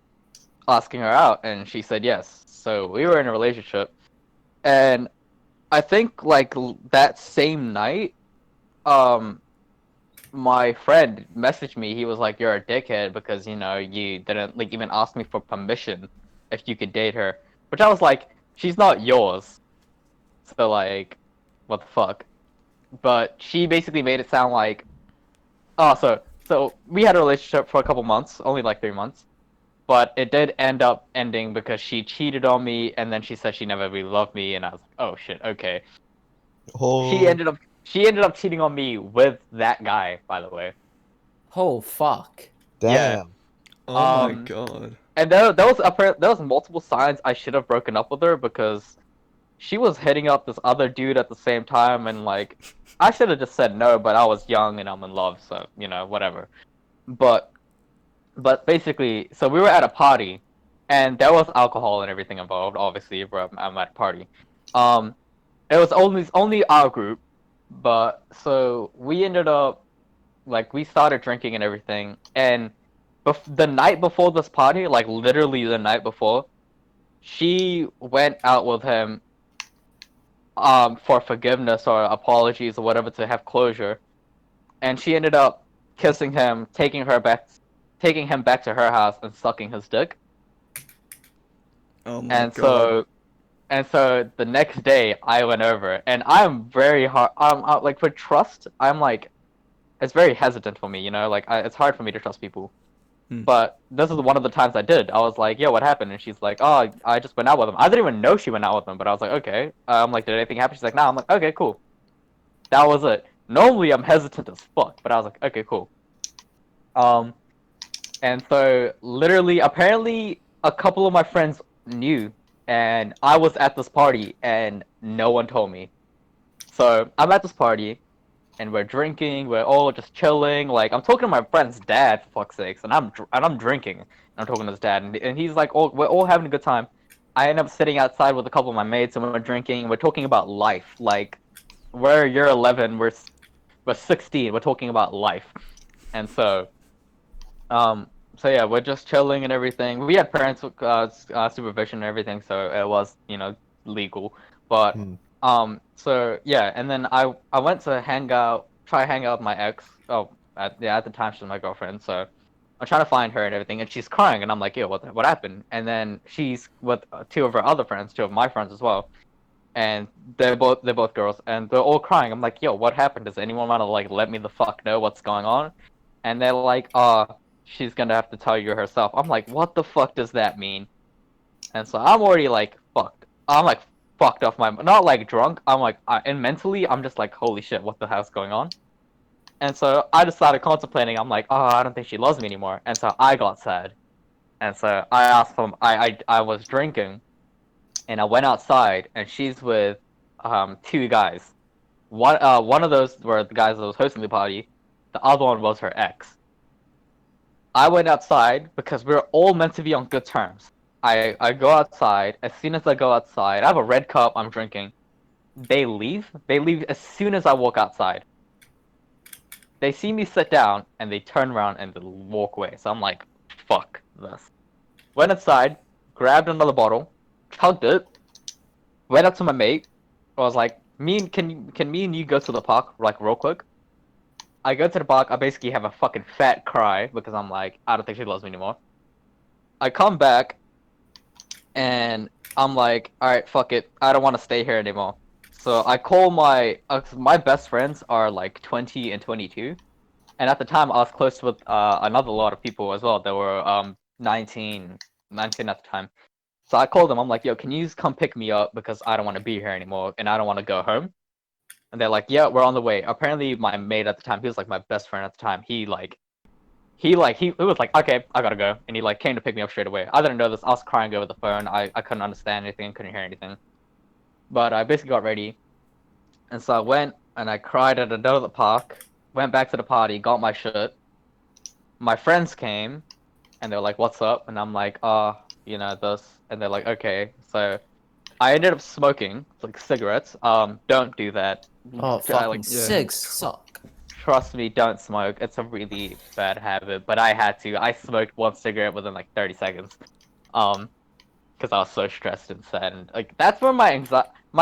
asking her out, and she said yes. So we were in a relationship, and I think like that same night, my friend messaged me. He was like, "You're a dickhead because you didn't like even ask me for permission if you could date her." Which I was like, "She's not yours." So like, what the fuck? But she basically made it sound like, oh, so we had a relationship for a couple months, only like 3 months, but it did end up ending because she cheated on me, and then she said she never really loved me, and I was like, oh shit, okay. Oh. She ended up cheating on me with that guy, by the way. Oh fuck. Damn. Oh my Um, god. And there was multiple signs I should have broken up with her because she was hitting up this other dude at the same time, and like I should have just said no, but I was young and I'm in love, so whatever. But basically, so we were at a party, and there was alcohol and everything involved. Obviously, I'm at a party. it was only our group, but so we ended up like we started drinking and everything, and the night before this party, like literally the night before, she went out with him for forgiveness or apologies or whatever to have closure, and she ended up kissing him, taking him back to her house and sucking his dick. Oh my And god. so the next day I went over, and I'm very hard. Like for trust, I'm like it's very hesitant for me, you know. Like it's hard for me to trust people. Hmm. But this is one of the times I did. I was like, "Yo, what happened?" And she's like, "Oh, I just went out with him." I didn't even know she went out with him, but I was like, "Okay." I'm like, "Did anything happen?" She's like, "No." I'm like, "Okay, cool." That was it. Normally I'm hesitant as fuck, but I was like, "Okay, cool." Um, and so literally, apparently, a couple of my friends knew, and I was at this party, and no one told me. So I'm at this party, and we're drinking. We're all just chilling. Like I'm talking to my friend's dad, for fuck's sakes, and I'm drinking. And I'm talking to his dad, and he's like, "Oh, we're all having a good time." I end up sitting outside with a couple of my mates, and we're drinking. We're talking about life. Like, you're 11, we're 16. We're talking about life, and um, so yeah, we're just chilling and everything. We had parents supervision and everything, so it was legal. But Hmm. so yeah, and then I went to try hang out with my ex. Oh, at the time she was my girlfriend. So I'm trying to find her and everything, and she's crying, and I'm like, yo, what happened? And then she's with two of her other friends, two of my friends as well, and they're both girls, and they're all crying. I'm like, yo, what happened? Does anyone want to like let me the fuck know what's going on? And they're like, she's gonna have to tell you herself. I'm like, what the fuck does that mean? And so I'm already like fucked. I'm like fucked off my not like drunk. I'm like and mentally I'm just like holy shit, what the hell's going on? And so I just started contemplating. I'm like, oh, I don't think she loves me anymore. And so I got sad. And so I asked them. I was drinking, and I went outside, and she's with two guys. One of those were the guys that was hosting the party. The other one was her ex. I went outside because we are all meant to be on good terms. I go outside. As soon as I go outside, I have a red cup. I'm drinking. They leave. They leave as soon as I walk outside. They see me sit down and they turn around and walk away. So I'm like, fuck this. Went inside, grabbed another bottle, chugged it, went up to my mate. I was like, can me and you go to the park like real quick? I go to the park. I basically have a fucking fat cry because I'm like, I don't think she loves me anymore. I come back and I'm like, all right, fuck it. I don't want to stay here anymore. So I call my best friends are like 20 and 22, and at the time I was close with another lot of people as well. They were 19 at the time. So I called them. I'm like, yo, can you come pick me up because I don't want to be here anymore and I don't want to go home. And they're like, yeah, we're on the way. Apparently, my mate at the time, he was like my best friend at the time. He was like, okay, I gotta go, and he like came to pick me up straight away. I didn't know this. I was crying over the phone. I couldn't understand anything, couldn't hear anything. But I basically got ready, and so I went and I cried at another park. Went back to the party, got my shit. My friends came, and they're like, "What's up?" And I'm like, this," and they're like, "Okay." So I ended up smoking like cigarettes. Don't do that. Oh, fucking Yeah. six suck. Trust me, don't smoke. It's a really bad habit, but I had to. I smoked one cigarette within like 30 seconds. Because I was so stressed and sad, and like that's where my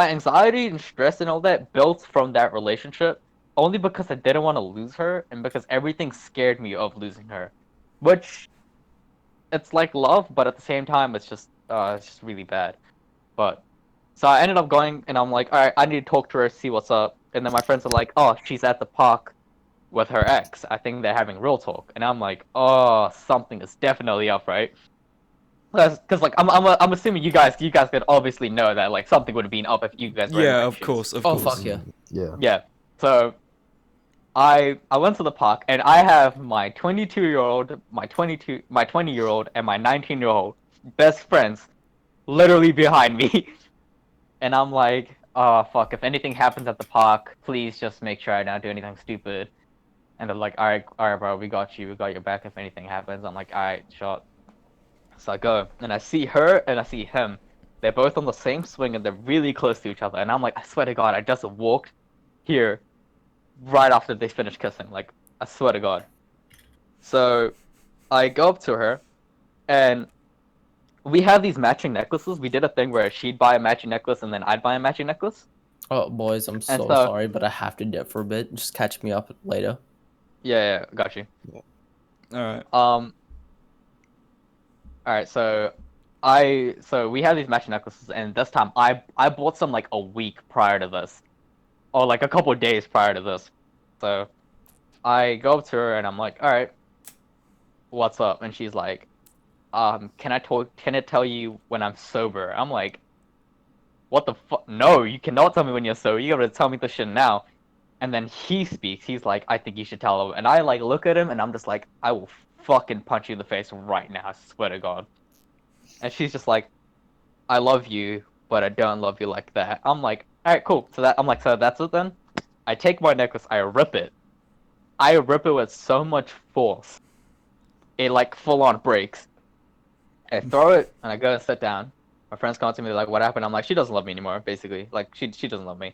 anxiety and stress and all that built from that relationship. Only because I didn't want to lose her, and because everything scared me of losing her, which it's like love, but at the same time, it's just really bad. But so I ended up going, and I'm like, all right, I need to talk to her, see what's up. And then my friends are like, oh, she's at the park with her ex. I think they're having real talk, and I'm like, oh, something is definitely up, right? Because like I'm assuming you guys could obviously know that like something would have been up if you guys were in Yeah, her of shoes. course, of Oh, course. fuck yeah. Yeah. Yeah. So I went to the park, and I have my 22-year-old, my 20-year-old, and my 19-year-old best friends literally behind me, and I'm like, oh fuck, if anything happens at the park, please just make sure I don't do anything stupid. And they're like, all right, bro, we got you. We got your back if anything happens. I'm like, all right, shot. So I go, and I see her, and I see him. They're both on the same swing and they're really close to each other. And I'm like, I swear to God, I just walked here right after they finished kissing. Like, I swear to God. So I go up to her and we have these matching necklaces. We did a thing where she'd buy a matching necklace and then I'd buy a matching necklace. Oh, boys, I'm And so so, sorry, but I have to dip for a bit. Just catch me up later. yeah, got you. Alright. All right, so we have these matching necklaces, and this time I bought some like a week prior to this, or like a couple of days prior to this. So I go up to her and I'm like, all right, what's up? And she's like, can I tell you when I'm sober? I'm like, what the fuck? No, you cannot tell me when you're sober. You gotta tell me this shit now. And then he speaks. He's like, I think you should tell him. And I like look at him and I'm just like, I will fucking punch you in the face right now. I swear to God. And she's just like, I love you, but I don't love you like that. I'm like, all right, cool. So that's it then. I take my necklace, I rip it. I rip it with so much force, it like full on breaks. I throw it and I go and sit down. My friends come to me like, what happened? I'm like, she doesn't love me anymore, basically. Like she doesn't love me.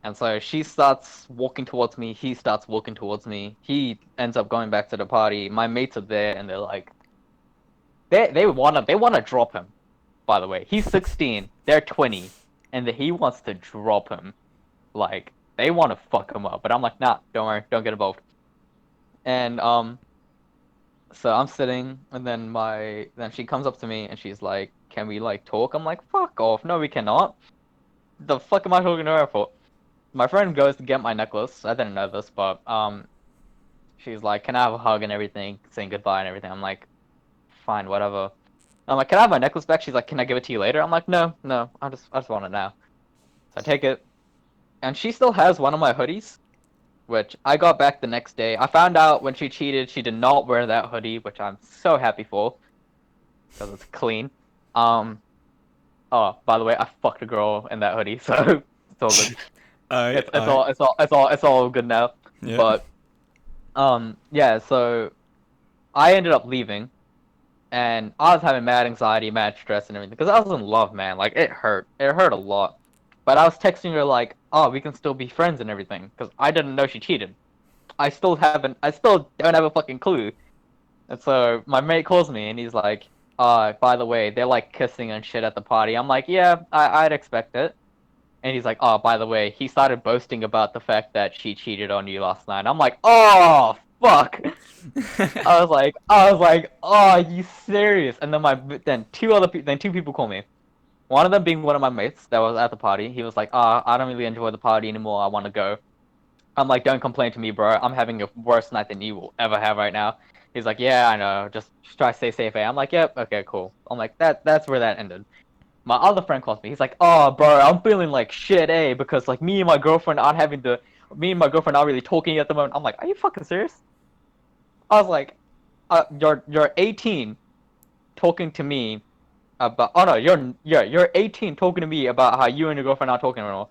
And so she starts walking towards me. He starts walking towards me. He ends up going back to the party. My mates are there, and they're like, they wanna drop him. By the way, he's 16. They're 20, and he wants to drop him. Like they want to fuck him up. But I'm like, nah, don't worry, don't get involved. And so I'm sitting, and then she comes up to me, and she's like, can we like talk? I'm like, fuck off. No, we cannot. The fuck am I talking to her for? My friend goes to get my necklace. I didn't know this, but she's like, "Can I have a hug and everything, saying goodbye and everything?" I'm like, "Fine, whatever." I'm like, "Can I have my necklace back?" She's like, "Can I give it to you later?" I'm like, "No, I just want it now." So I take it, and she still has one of my hoodies, which I got back the next day. I found out when she cheated, she did not wear that hoodie, which I'm so happy for, because it's clean. Oh, by the way, I fucked a girl in that hoodie, so it's all good. It's all good now. Yeah. But yeah, so I ended up leaving, and I was having mad anxiety, mad stress, and everything because I was in love, man. Like it hurt a lot. But I was texting her like, "Oh, we can still be friends and everything," because I didn't know she cheated. I still don't have a fucking clue. And so my mate calls me, and he's like, by the way, they're like kissing and shit at the party." I'm like, "Yeah, I'd expect it." And he's like, "Oh, by the way, he started boasting about the fact that she cheated on you last night." I'm like, "Oh, fuck." I was like, "Oh, are you serious?" And then two people call me. One of them being one of my mates that was at the party. He was like, I don't really enjoy the party anymore. I want to go." I'm like, "Don't complain to me, bro. I'm having a worse night than you will ever have right now." He's like, "Yeah, I know. Just try to stay safe, eh?" I'm like, "Yep, okay, cool." I'm like, That's where that ended. My other friend calls me. He's like, "Oh, bro, I'm feeling like shit, eh? Because like me and my girlfriend aren't really talking at the moment." I'm like, "Are you fucking serious?" I was like, you're 18, talking to me about. Oh no, you're 18 talking to me about how you and your girlfriend aren't talking anymore.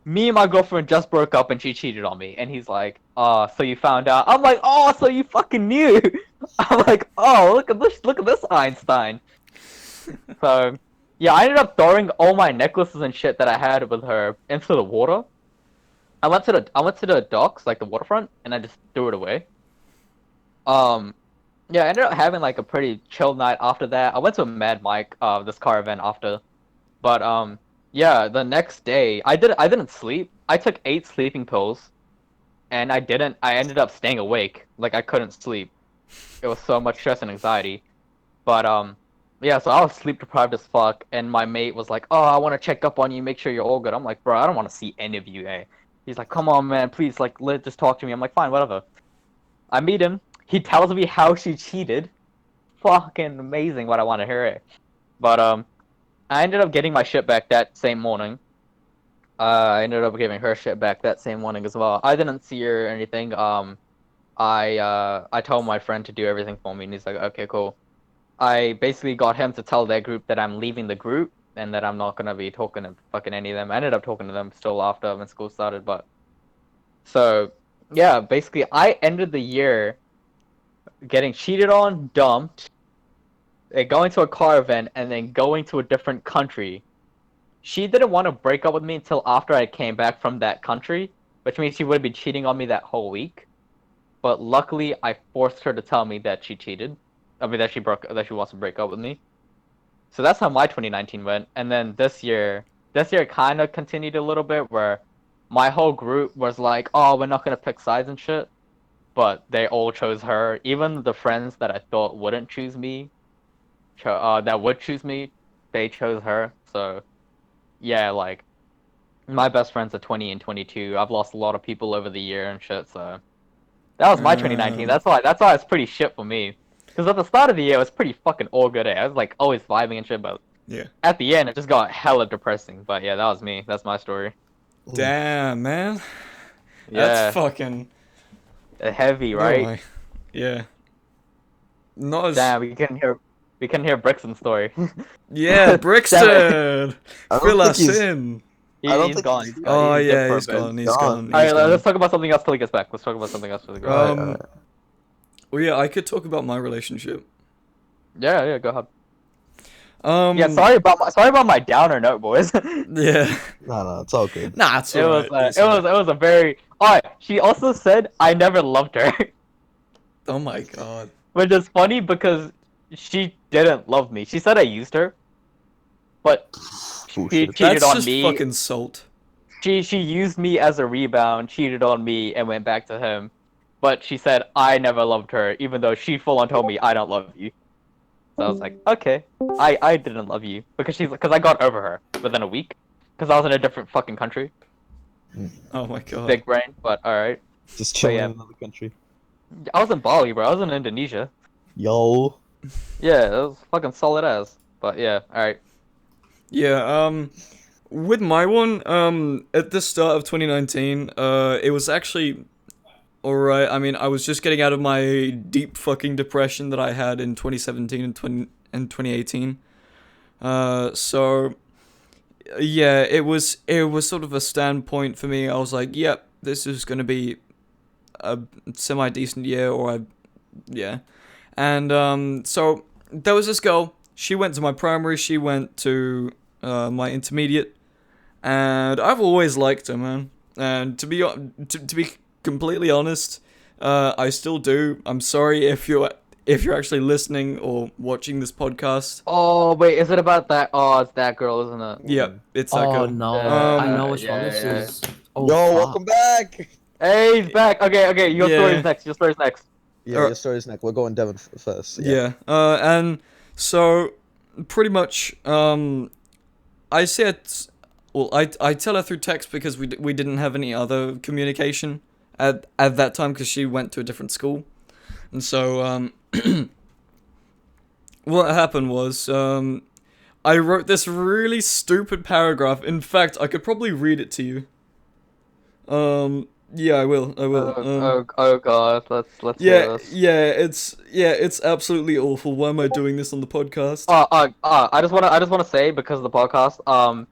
Me and my girlfriend just broke up and she cheated on me." And he's like, "Oh, so you found out?" I'm like, "Oh, so you fucking knew?" I'm like, "Oh, look at this Einstein." So, yeah, I ended up throwing all my necklaces and shit that I had with her into the water. I went to the docks, like the waterfront, and I just threw it away. Um, yeah, I ended up having like a pretty chill night after that. I went to a Mad Mike, this car event after, but yeah, the next day I didn't sleep. I took 8 sleeping pills, and I ended up staying awake. Like I couldn't sleep. It was so much stress and anxiety. But yeah, so I was sleep deprived as fuck, and my mate was like, "Oh, I want to check up on you, make sure you're all good." I'm like, "Bro, I don't want to see any of you, eh?" He's like, "Come on, man, please, like, just talk to me." I'm like, "Fine, whatever." I meet him. He tells me how she cheated. Fucking amazing. What I want to hear it. But I ended up getting my shit back that same morning. I ended up giving her shit back that same morning as well. I didn't see her or anything. I told my friend to do everything for me, and he's like, "Okay, cool." I basically got him to tell their group that I'm leaving the group and that I'm not gonna be talking to fucking any of them. I ended up talking to them still after when school started, but so yeah, basically I ended the year getting cheated on, dumped, going to a car event and then going to a different country. She didn't want to break up with me until after I came back from that country, which means she would have been cheating on me that whole week. But luckily, I forced her to tell me that she cheated. I mean, that she wants to break up with me. So that's how my 2019 went. And then this year kind of continued a little bit where my whole group was like, "Oh, we're not gonna pick sides and shit," but they all chose her. Even the friends that I thought wouldn't choose me, that would choose me, they chose her. So yeah, like my best friends are 20 and 22. I've lost a lot of people over the year and shit. So that was my 2019. That's why it's pretty shit for me. Because at the start of the year, it was pretty fucking all good. I was like always vibing and shit, but Yeah. at the end, it just got hella depressing. But yeah, that was me. That's my story. Damn, man. Yeah, That's fucking heavy, oh right? my- Yeah. Not as Damn, we can hear Brixton's story. Yeah, Brixton. I don't Fill think us he's- in. He, I don't he's think gone. he's- He's Oh dead yeah, for a he's bit. gone. He's Gone. gone. He's Alright, gone. let's talk about something else till he gets back. Let's talk about something else till he gets back. Well, yeah, I could talk about my relationship. Yeah, go ahead. Yeah, Sorry about my downer note, boys. Yeah. No, it's all good. Nah, it's It was alright. it was a very. Alright, she also said I never loved her, Oh my god. which is funny because she didn't love me. She said I used her, but she Bullshit. cheated That's on just me. fucking salt. She used me as a rebound, cheated on me, and went back to him. But she said I never loved her, even though she full on told me I don't love you. So I was like, okay, I didn't love you because I got over her within a week because I was in a different fucking country. Oh my god. Big brain, but all right. Just chilling yeah. in another country. I was in Bali, bro. I was in Indonesia. Yo. Yeah, it was fucking solid ass. But yeah, all right. Yeah, with my one, at the start of 2019, it was actually alright. I mean, I was just getting out of my deep fucking depression that I had in 2017 and 2018. So yeah, it was sort of a standpoint for me. I was like, yep, this is gonna be a semi-decent year, yeah. And so there was this girl. She went to my primary. She went to my intermediate, and I've always liked her, man. And to be completely honest, I still do. I'm sorry if you're actually listening or watching this podcast. Oh wait, is it about that? Oh, it's that girl, isn't it? Yeah, it's that Oh girl. no, Um, I know which one yeah, this yeah. is. Oh, Yo, fuck. welcome back. Hey, he's back. Okay, your Yeah. story's next. Your story's next. Yeah, Or- your story's next. We're going Devon first. Yeah. And so pretty much, I said, well, I tell her through text because we didn't have any other communication at that time because she went to a different school, and so what happened was I wrote this really stupid paragraph. In fact, I could probably read it to you. Yeah, I will. Oh god, let's Yeah, hear this. it's absolutely awful. Why am I doing this on the podcast? I just wanna say because of the podcast,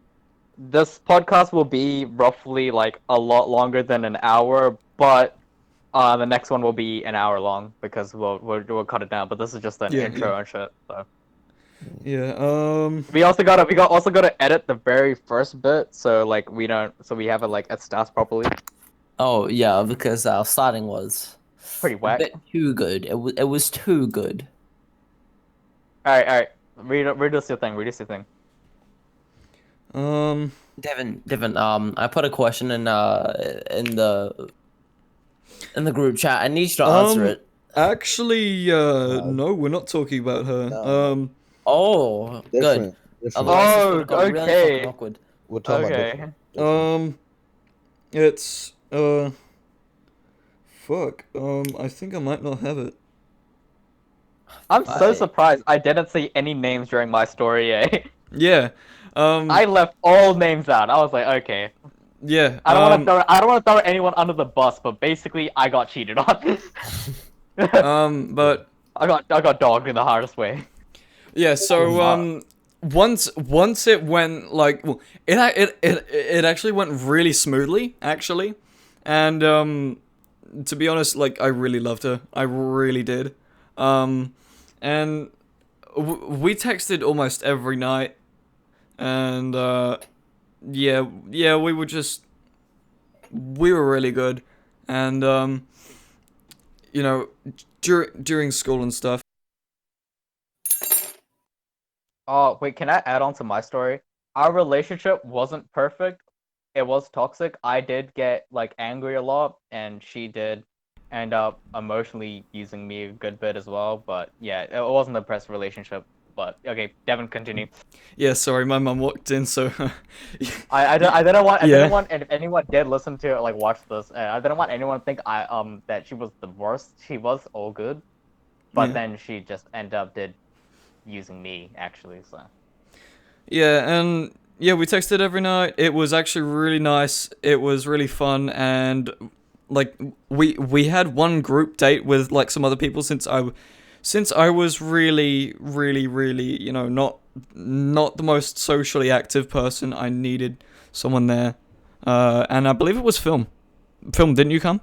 this podcast will be roughly like a lot longer than an hour, but the next one will be an hour long because we'll cut it down. But this is just an Yeah, intro yeah. and shit. So Yeah. we also gotta edit the very first bit, so like we have it like at stats properly. Oh yeah, because our starting was Pretty a whack. bit too good. It was too good. All right. Read this your thing. Read this your thing. Devon, I put a question in the group chat. I need you to answer it. Actually, no, we're not talking about her. No. Oh, good. Different. Different. Otherwise, this Oh, would've got really okay. fucking awkward. We're talking about Okay. different. It's fuck. I think I might not have it. I'm so Bye. surprised I didn't see any names during my story. Yeah. I left all names out. I was like, okay. Yeah. I don't want to throw anyone under the bus, but basically I got cheated on. But I got dogged in the hardest way. yeah. So once it went like, well, it actually went really smoothly actually, and to be honest, like I really loved her. I really did. And we texted almost every night, and yeah, we were really good, and you know, during school and stuff. Oh, wait, can I add on to my story? Our relationship wasn't perfect. It was toxic. I did get like angry a lot, and she did end up emotionally using me a good bit as well. But yeah, it wasn't the best relationship. But okay, Devon, continue. Yeah, sorry, my mum walked in, so I didn't want Yeah. and if anyone did listen to it, like watch this, I didn't want anyone to think that she was the worst. She was all good, but Yeah. then she just ended up using me actually. So Yeah, and yeah, we texted every night. It was actually really nice. It was really fun, and like we had one group date with like some other people since I was really, you know, not the most socially active person. I needed someone there, and I believe it was film. Film, didn't you come?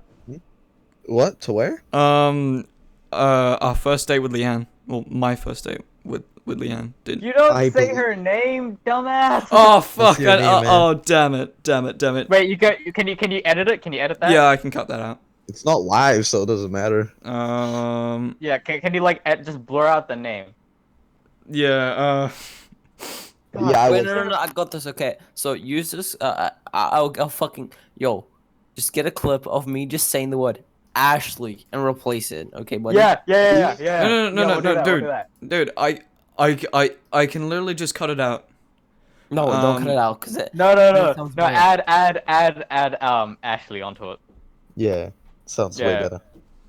What? To where? Our first date with Leanne. Well, my first date with Leanne. Did you don't I say believe- her name, dumbass. Oh fuck! your name, man. Oh damn it! Wait, can you edit it? Can you edit that? Yeah, I can cut that out. It's not live, so it doesn't matter. Yeah, can you like just blur out the name? Yeah. God, Yeah, I Wait, was. no, I got this. Okay, so use this. I'll fucking just get a clip of me just saying the word Ashley and replace it. Okay, buddy. Yeah. No, Yeah, we'll do that, we'll do that. dude. I can literally just cut it out. No, don't cut it out, cause it. No. That sounds No, bad. add Ashley onto it. Yeah, sounds way Yeah. better.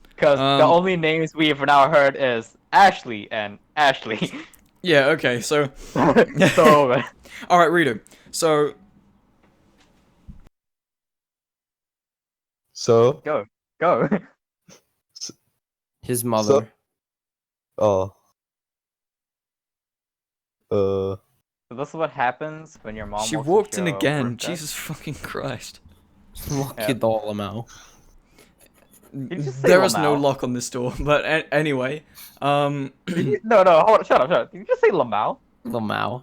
Because the only names we've now heard is Ashley and Ashley. Yeah. Okay. So. So All right, redo. So. So, go. His mother. oh, So this is what happens when your mom She walks walked into in your again. work desk. Jesus fucking Christ. Lock Yeah. your door, Lamau. you just say There is no Lamau? lock on this door. But anyway. No, hold on, shut up. Did you just say Lamau? Lamau.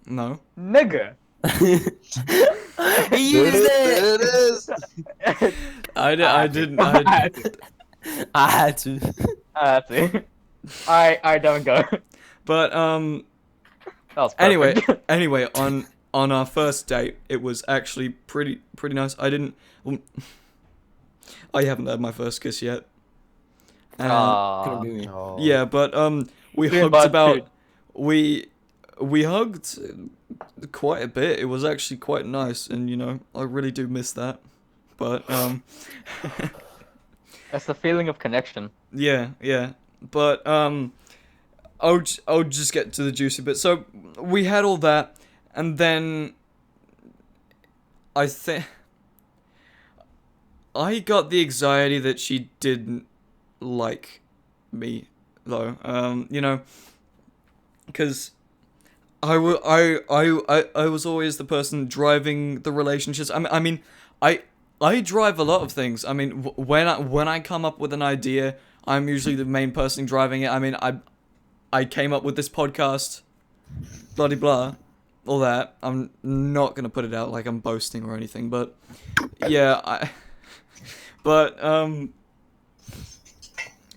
No. Nigga. He there used it it. is. I didn't. I had to. That's it. Alright, don't go. But That was Anyway, perfect. on our first date, it was actually pretty nice. I haven't had my first kiss yet. And, Couldn't be me. Oh. yeah, but we Dude, hugged but about dude. we hugged quite a bit. It was actually quite nice, and you know, I really do miss that. But That's the feeling of connection. yeah. But I'll just get to the juicy bit. So we had all that, and then I think I got the anxiety that she didn't like me, though. You know, because I was always the person driving the relationships. I mean, I drive a lot of things. I mean, when I come up with an idea, I'm usually the main person driving it. I mean, I came up with this podcast, bloody blah, all that. I'm not gonna put it out like I'm boasting or anything, but yeah,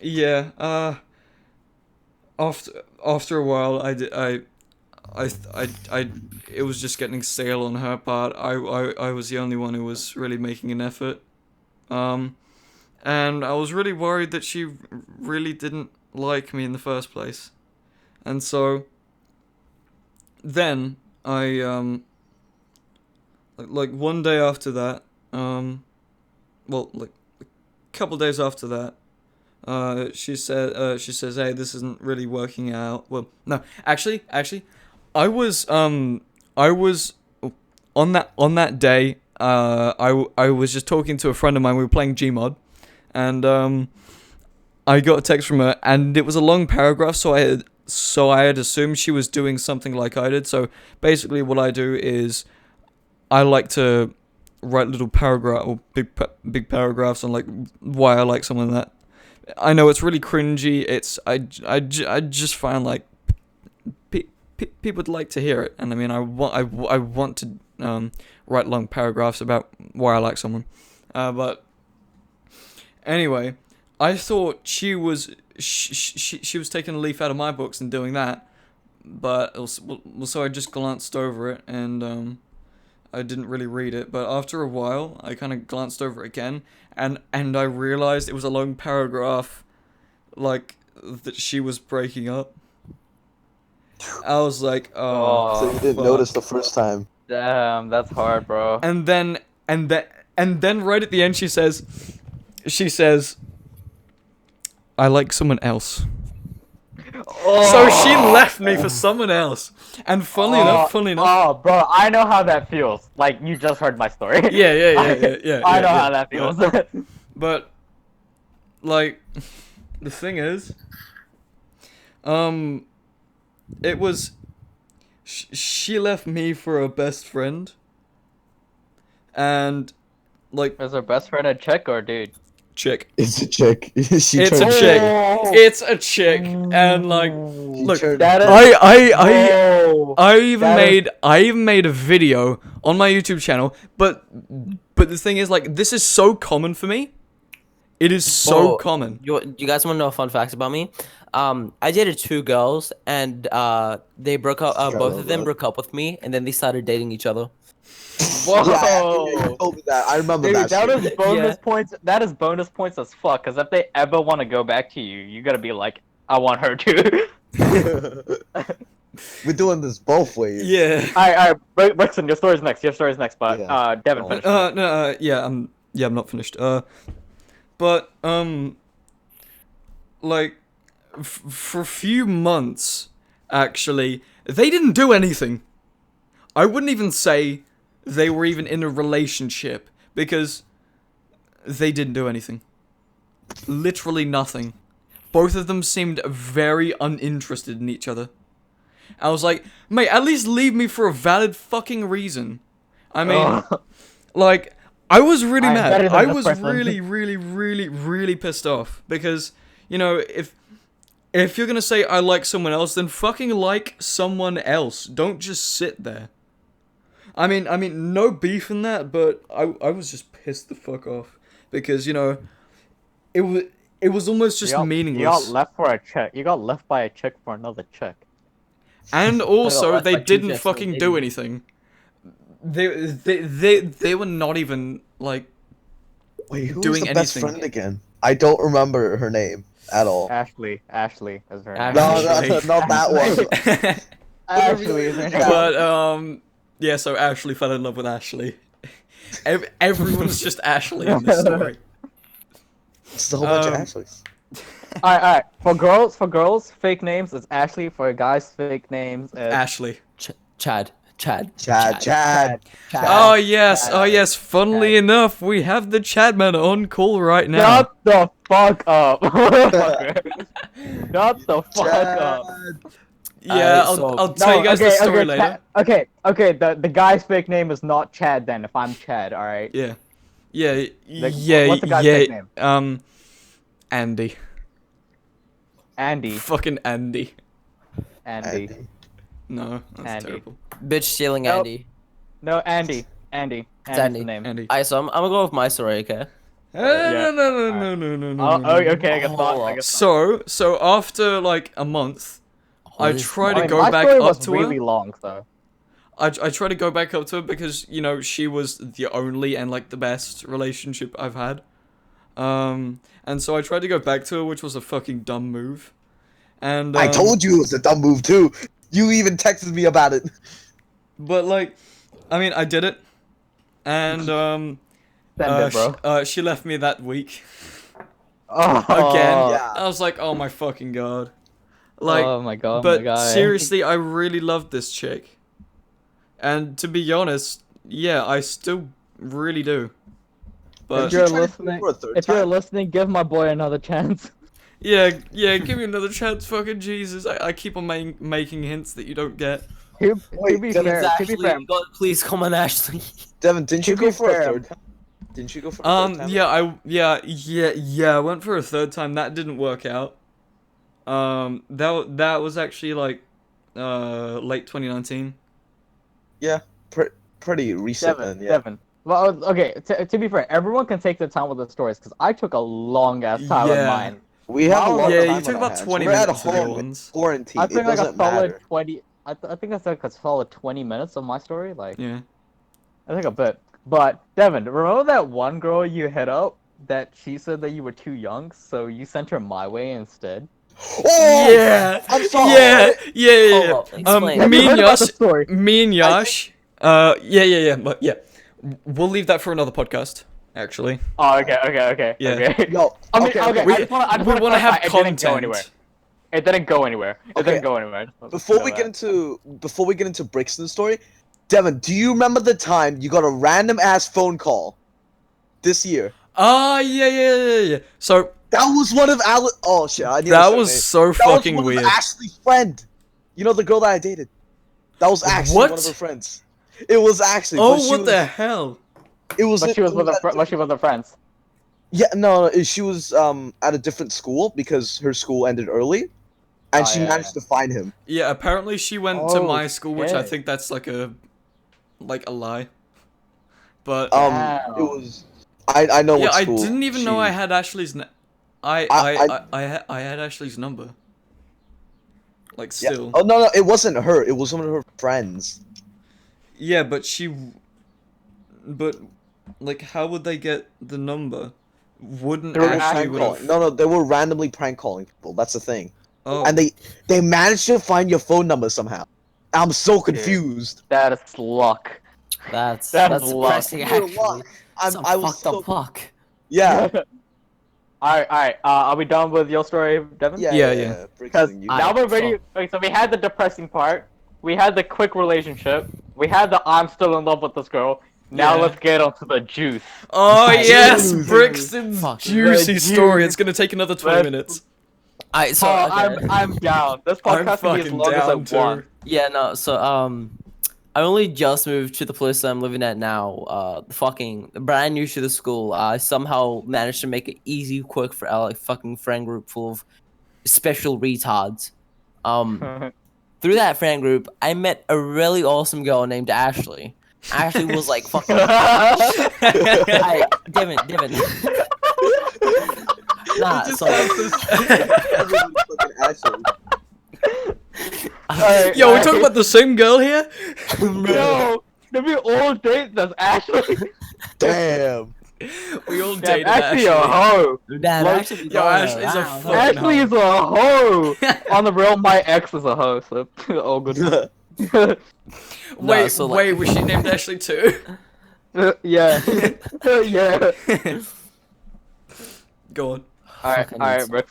yeah. After a while, it was just getting stale on her part. I was the only one who was really making an effort. And I was really worried that she really didn't like me in the first place. And so then I like one day after that, well, like a couple days after that, she says, "Hey, this isn't really working out." Well, no, actually, I was on that day. I was just talking to a friend of mine. We were playing Gmod, and I got a text from her, and it was a long paragraph. So I had assumed she was doing something like I did. So basically, what I do is I like to write little paragraph or big paragraphs on like why I like someone that I know it's really cringy. I just find like people would like to hear it, and I mean I want to write long paragraphs about why I like someone, but anyway, I thought she was taking a leaf out of my books and doing that, but so I just glanced over it and I didn't really read it, but after a while I kind of glanced over it again and I realized it was a long paragraph like that she was breaking up. I was like, oh. So you didn't notice the first time. Damn, that's hard, bro. And then right at the end she says, I like someone else. Oh. So she left me for someone else. And funnily enough. Oh, bro, I know how that feels. Like, you just heard my story. Yeah. I know how that feels. But, like, the thing is, it was, she left me for a best friend. And, like... Is her best friend a chick or a dude? Chick. It's a chick. It's a chick. It's a chick. And, like, look, That is... I even made a video on my YouTube channel, but the thing is, like, this is so common for me. It is so common. You guys want to know fun facts about me? I dated 2 girls, and they broke up. Both of them broke up with me, and then they started dating each other. Whoa! Yeah, you told me that. I remember Dude, that. that shit. is bonus points. That is bonus points as fuck. Cause if they ever want to go back to you, you gotta be like, I want her to. We're doing this both ways. Yeah. Alright, Brixton, your story's next. But Yeah. Devon, finish. I'm not finished. But like, for a few months, actually, they didn't do anything. I wouldn't even say they were even in a relationship, because they didn't do anything. Literally nothing. Both of them seemed very uninterested in each other. I was like, mate, at least leave me for a valid fucking reason. I mean, like, I was really mad. I was really pissed off, because, you know, if you're gonna say I like someone else, then fucking like someone else. Don't just sit there. I mean, no beef in that, but I was just pissed the fuck off, because, you know, it was almost just meaningless. You got left for a chick. You got left by a chick for another chick. And also, they didn't Jets fucking and do Aiden. anything. They were not even like Wait, who doing was the best anything. friend again? I don't remember her name at all. Ashley is her Ashley. name. No, not that one. Ashley is her name. But yeah. So Ashley fell in love with Ashley. Everyone's just Ashley in this story. It's a whole bunch of Ashleys. Alright. For girls, fake names is Ashley. For guys, fake names is Ashley. Chad. Oh yes. Funnily enough, we have the Chadman on call right now. Shut the fuck up. Shut the fuck up. Yeah, I'll tell you guys the story later. Okay. The guy's fake name is not Chad then. If I'm Chad, all right. Yeah. What's the guy's fake name? Andy. Andy. Fucking Andy. No, that's Andy. terrible. Bitch stealing Nope. Andy. No, Andy. Andy's Andy. the name. Andy. Alright, so I'm gonna go with my story, okay? Yeah. No. Okay, I guess not. So after like a month, I Holy try I to mean, go my back story up was to really her. long, so. I try to go back up to her because, you know, she was the only and like the best relationship I've had. And so I tried to go back to her, which was a fucking dumb move. And I told you it was a dumb move too. You even texted me about it. But like, I mean, I did it, and Send it, bro. she left me that week Oh, again. Yeah. I was like, oh my fucking god, like, oh my god, but my guy. seriously, I really loved this chick, and to be honest, yeah, I still really do. But If you're try to listening, for a third if you're time? listening, give my boy another chance. yeah, give me another chance, fucking Jesus. I keep on making hints that you don't get. To be fair, Ashley, God, please come on, Ashley. Devon, didn't you To be go for a fair, third time? Didn't you go for a third time? I went for a third time. That didn't work out. That was actually like late 2019. Yeah, pretty recent then. Yeah. Devon. Well, okay. To be fair, everyone can take their time with the stories because I took a long ass time with Yeah. mine. We have a lot Yeah, of you time took on our about hands. 20 We're at minutes with home your with ones. quarantine. I think It like a doesn't solid matter. 20. I think that's like a solid 20 minutes of my story. Like Yeah. I think a bit. But Devon, remember that one girl you hit up that she said that you were too young, so you sent her my way instead? Oh! Yeah. I'm sorry. Yeah. Hold up, explain. Me and heard about the Yash. story? Me and Yash. Yeah. But yeah, we'll leave that for another podcast. Actually. Oh, okay. Yeah. Okay. Yo, I mean, okay, okay. We- I just want we to wanna have It didn't go content. anywhere. It didn't go anywhere. It Okay, didn't go anywhere. Before we get into Brixton's story, Devon, do you remember the time you got a random ass phone call this year? Yeah. So That was one of Alice. Oh shit! I knew that her was name. so That was fucking one weird. of Ashley's friend. You know the girl that I dated. That was actually What? one of her friends. It was actually. Oh, but she what was, the hell? It was. But she was it with her. at a But she was with her friends. Yeah, no, she was at a different school because her school ended early, and Oh, she yeah, managed to find him. Yeah, apparently she went to Oh, my school, which I shit. think that's like a lie. But Wow. It was. I know yeah, what I school. didn't even know she- I had Ashley's. I had Ashley's number. Like Yeah. still. Oh no, it wasn't her. It was one of her friends. Yeah, but but like, how would they get the number? Wouldn't They were Ashley prank would calling. have? No, they were randomly prank calling people. That's the thing. Oh, And they managed to find your phone number somehow. I'm so confused. That is luck. That's luck. depressing. Pure Actually, luck. some I was fucked so up fuck. yeah. Alright. Are we done with your story, Devon? Yeah. Because Brixton, now we're ready. so- Okay, so we had the depressing part. We had the quick relationship. We had the I'm still in love with this girl. Now Yeah. let's get onto the juice. oh Juice. yes, Brixton's Fuck. juicy The story. juice. It's gonna take another 20 Let's- minutes. Alright, so Oh, okay. I'm down. This I'm podcast can be as fucking long as I down too. want. Yeah, no, so I only just moved to the place that I'm living at now. Fucking brand new to the school. I somehow managed to make it easy, quick for our like fucking friend group full of special retards. Through that friend group, I met a really awesome girl named Ashley. Ashley was like fucking. Hey, Devon. Nah, so Everyone's fucking Ashley. Alright, Yo, we're talking about the same girl here. No, did we all date this Ashley? Damn. We all Damn, dated Ashley Ashley. a hoe. Damn, Like, Ashley yo, going Ashley's a around. fuck- Ashley is a hoe. On the real, my ex is a hoe. So all good. Wait, so, like- was she named Ashley too? Yeah. Yeah. Go on. Alright, bro.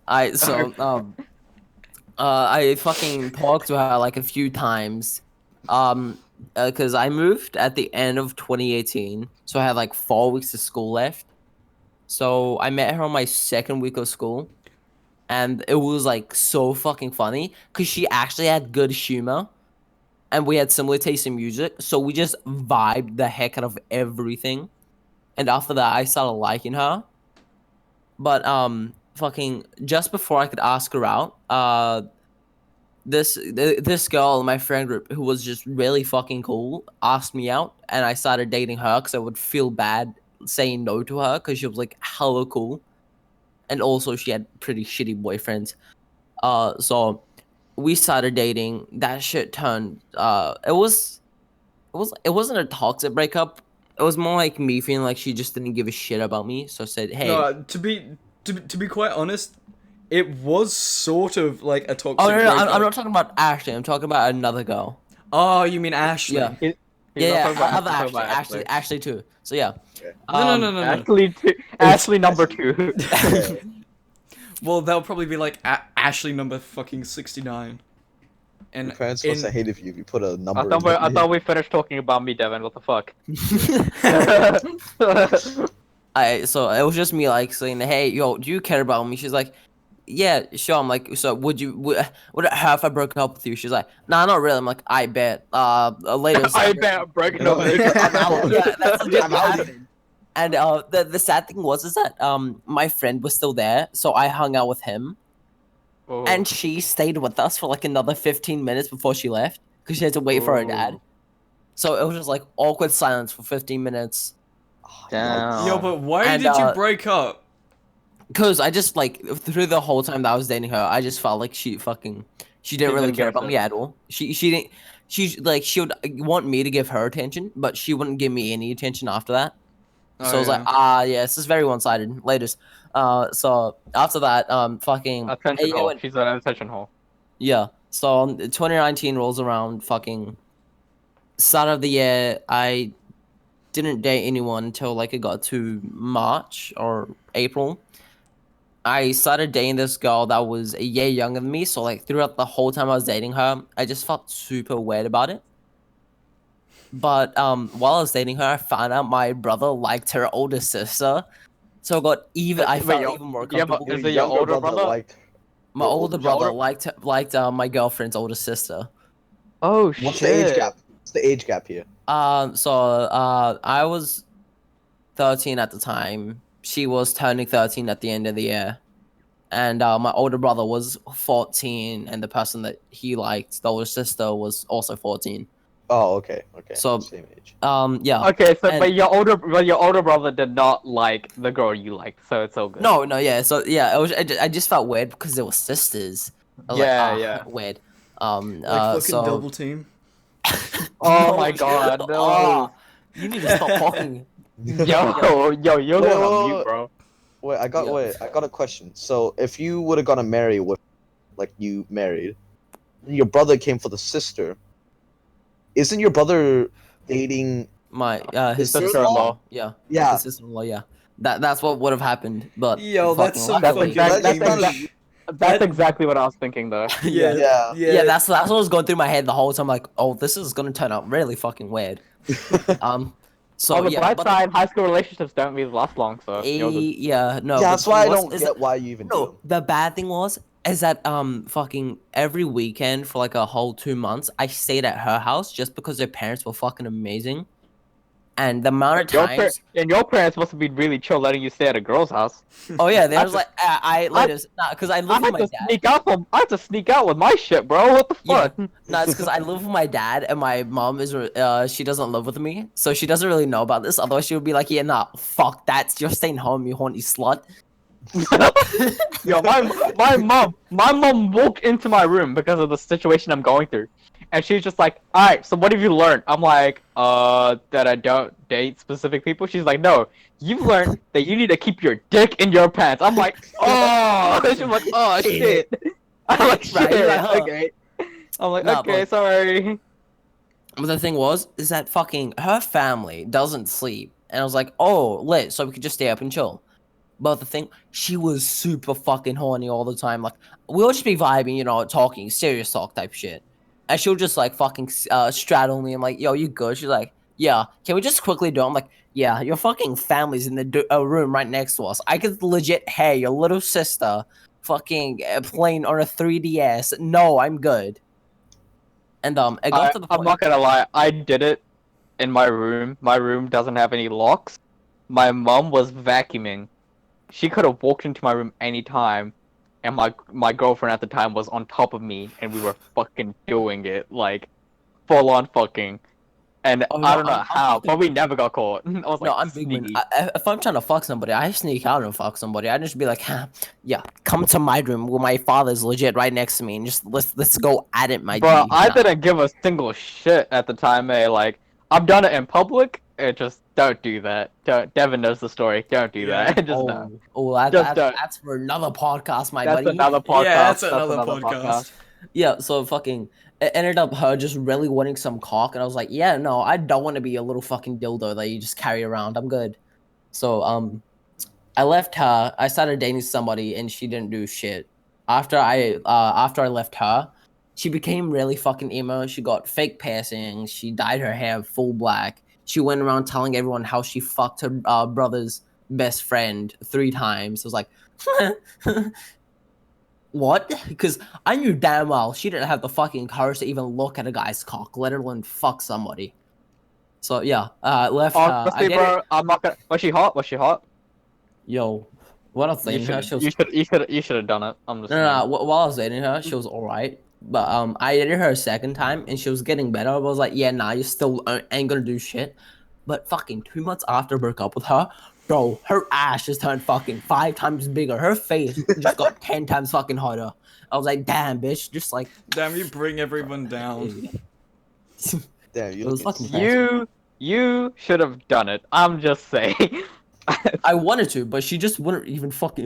I so I fucking talked to her like a few times, because I moved at the end of 2018, so I had like 4 weeks of school left. So I met her on my second week of school, and it was like so fucking funny because she actually had good humor, and we had similar taste in music, so we just vibed the heck out of everything. And after that, I started liking her. But fucking just before I could ask her out, this girl in my friend group who was just really fucking cool asked me out, and I started dating her because I would feel bad saying no to her because she was like hella cool, and also she had pretty shitty boyfriends. So we started dating. That shit turned. It wasn't a toxic breakup. It was more like me feeling like she just didn't give a shit about me. So I said, "Hey." No, to be quite honest, it was sort of like a toxic. Oh no, I'm breakup. not talking about Ashley. I'm talking about another girl. Oh, you mean Ashley? Yeah. He's Yeah, not talking about- other he's talking Ashley, about Ashley too. So yeah. No. Ashley number 2. Well, that'll probably be like Ashley number fucking 69. And Your parents must have hated you if you put a number. I thought we finished talking about me, Devon. What the fuck? So it was just me like saying, "Hey, yo, do you care about me?" She's like, "Yeah, sure." I'm like, "So would it hurt if I broke up with you?" She's like, "Nah, not really." I'm like, "I bet." Later. I bet I'm breaking up with you. I'm out. Yeah, that's legit I'm what out. happened. And the sad thing was is that my friend was still there, so I hung out with him, Oh. and she stayed with us for like another 15 minutes before she left because she had to wait for her dad. Ooh. So it was just like awkward silence for 15 minutes. Damn. Yo, but why And, did you break up? Cause I just like through the whole time that I was dating her, I just felt like she didn't really didn't care give about a me at all. She didn't. She would want me to give her attention, but she wouldn't give me any attention after that. So I was like, yeah, this is very one-sided. Latest. So after that, fucking Attention yeah, hole. She's an attention hole. yeah. So 2019 rolls around, fucking start of the year. I didn't date anyone until like it got to March or April. I started dating this girl that was a year younger than me, so like throughout the whole time I was dating her, I just felt super weird about it. But while I was dating her, I found out my brother liked her older sister, so I felt even more comfortable. Is it your older brother? Liked My your older older brother brother? liked my girlfriend's older sister. Oh What's the age gap? What's the age gap here? I was 13 at the time. She was turning 13 at the end of the year. And my older brother was 14, and the person that he liked, the older sister, was also 14. Oh, okay. So, Same age. yeah. Okay, so And- but your older brother did not like the girl you liked, so it's all good. No, yeah. So yeah, I just felt weird because they were sisters. I was Yeah, like, yeah. weird. Like fucking so double team. Oh my god, no. Oh, you need to stop talking. Yo, you're going on mute, bro. Wait, I got a question. So, if you would have gone to marry with, like, you married, and your brother came for the sister, isn't your brother dating? My his sister-in-law. Yeah. Yeah. His sister-in-law. Yeah. That's what would have happened. But Yo, that's fucking some luck. That's fucking exactly lame that's exactly what I was thinking though. Yeah. Yeah, that's what was going through my head the whole time. Like, oh, this is gonna turn out really fucking weird. So On the yeah, bright but side, high school relationships don't really last long, so you're good. yeah, no. Yeah, but that's the why I worst don't is get why you even do No, them. the bad thing is that fucking every weekend for like a whole 2 months, I stayed at her house just because their parents were fucking amazing. And the amount of times, And your parents must have been really chill letting you stay at a girl's house. oh yeah, they I was like, because I live with my dad. I had to sneak out with my shit, bro. What the Yeah. fuck? No, it's because I live with my dad and my mom is she doesn't live with me, so she doesn't really know about this. Otherwise, she would be like, "Yeah, nah, fuck that. You're staying home, you horny slut." Yo, my mom woke into my room because of the situation I'm going through, and she's just like, "All right, so what have you learned?" I'm like, that I don't date specific people." She's like, "No, you've learned that you need to keep your dick in your pants." I'm like, "Oh," she's like, "Oh shit." I'm like, "Shit, Right, you're like, huh. okay." I'm like, Nah, "Okay, but- sorry." But the thing is that fucking her family doesn't sleep, and I was like, "Oh, lit, so we could just stay up and chill." But the thing, she was super fucking horny all the time. Like, we'll just be vibing, talking, serious talk type shit. And she'll just, like, fucking straddle me. I'm like, yo, you good? She's like, yeah. Can we just quickly do it? I'm like, yeah, your fucking family's in the room right next to us. I could legit hear your little sister fucking playing on a 3DS. No, I'm good. And, it got to the point. I'm not gonna lie, I did it in my room. My room doesn't have any locks. My mom was vacuuming. She could have walked into my room anytime, and my girlfriend at the time was on top of me, and we were fucking doing it, like, full on fucking. And Oh, I no, don't know I'm how, fucking- but we never got caught. I was like, No, I'm big when sneaky. if I'm trying to fuck somebody, I sneak out and fuck somebody. I just be like, yeah, come to my room where my father's legit right next to me, and just let's go at it, my Bro, G. I Nah. didn't give a single shit at the time, eh? Like, I've done it in public. It just don't do that. Don't. Devon knows the story. Don't do Yeah. that. Just don't. That's, don't. that's for another podcast, my That's buddy. another podcast. Yeah, that's another podcast. Yeah, so fucking it ended up her just really wanting some cock, and I was like, yeah, no, I don't want to be a little fucking dildo that you just carry around. I'm good. So I left her. I started dating somebody, and she didn't do shit. After I left her, she became really fucking emo. She got fake piercings. She dyed her hair full black. She went around telling everyone how she fucked her brother's best friend 3 times. I was like, what? Because I knew damn well she didn't have the fucking courage to even look at a guy's cock, let alone fuck somebody. So yeah, left her. I Honestly, dated. bro, I'm not gonna. Was she hot? Was she hot? Yo, when I was You dating her, should. she was. You should have done it. I'm just No, saying. while I was dating her, she was alright. But I dated her a second time, and she was getting better. I was like, yeah, nah, you still ain't gonna do shit. But fucking 2 months after I broke up with her, bro, her ass just turned fucking 5 times bigger. Her face just got 10 times fucking hotter. I was like, damn, bitch, just like. Damn, you bring everyone down. Damn, you It was look fucking insane. You should have done it. I'm just saying. I wanted to, but she just wouldn't even fucking.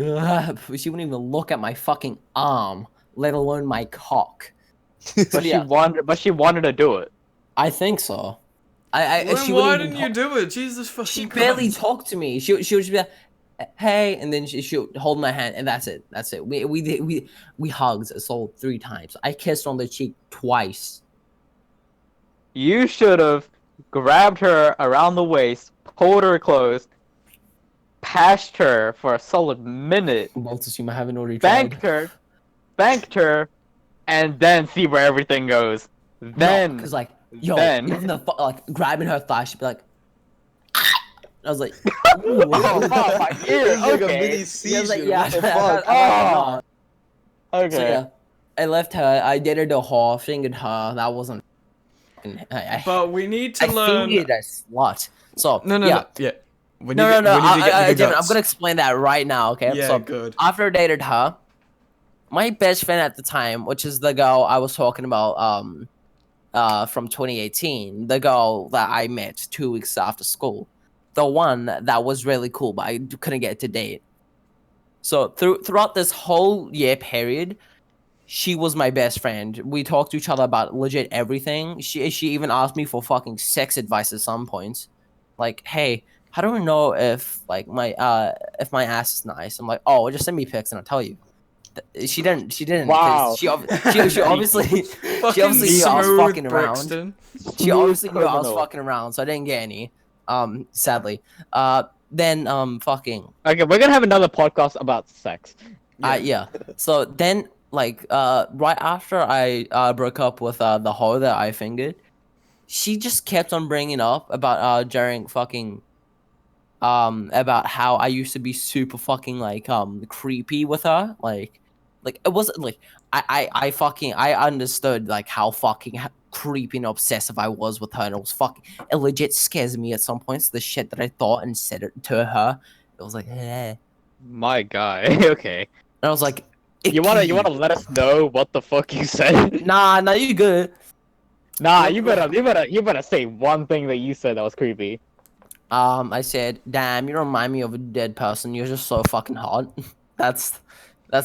She wouldn't even look at my fucking arm, let alone my cock. But yeah. she wanted to do it. I think so. Then She why wouldn't didn't even you do it? Jesus fucking She Christ. barely talked to me. She would just be like, "Hey," and then she would hold my hand, and that's it. That's it. We hugged so 3 times. I kissed her on the cheek twice. You should have grabbed her around the waist, pulled her close, passed her for a solid minute, Both assume I haven't already banked tried. her, and then see where everything goes. Then, because like, yo, then- even the like grabbing her thigh, she'd be like, I was like, oh my ear. It's like a Okay. mini Yeah, I seizure. was like, yeah, What the I fuck? got- Okay. So yeah, I left her. I dated a whore, fingered her. That wasn't. But we need to I learn. fingered a slut. So No, yeah. yeah. We No. we need to get the Devon, I'm guts. gonna explain that right now. Okay. Yeah, So good. after I dated her, my best friend at the time, which is the girl I was talking about, from 2018, the girl that I met 2 weeks after school, the one that was really cool, but I couldn't get to date. So throughout this whole year period, she was my best friend. We talked to each other about legit everything. She even asked me for fucking sex advice at some points, like, "Hey, how do I know if like my ass is nice?" I'm like, "Oh, just send me pics and I'll tell you." She didn't. 'Cause Wow. She obviously. Fucking obviously knew I was smooth fucking around. Brixton. She obviously knew I was criminal. fucking around, so I didn't get any. Sadly. Then fucking. Okay, we're gonna have another podcast about sex. Yeah. So then, like, right after I broke up with the whore that I fingered, she just kept on bringing up about during fucking about how I used to be super fucking like creepy with her, like it wasn't like I understood like how fucking creepy and obsessive I was with her, and it legit scares me at some points, the shit that I thought and said it to her. It was like, eh. My guy. Okay. And I was like, You "Icky." wanna let us know what the fuck you said? Nah, you good. Nah, you better say one thing that you said that was creepy. I said, "Damn, you remind me of a dead person. You're just so fucking hot." That's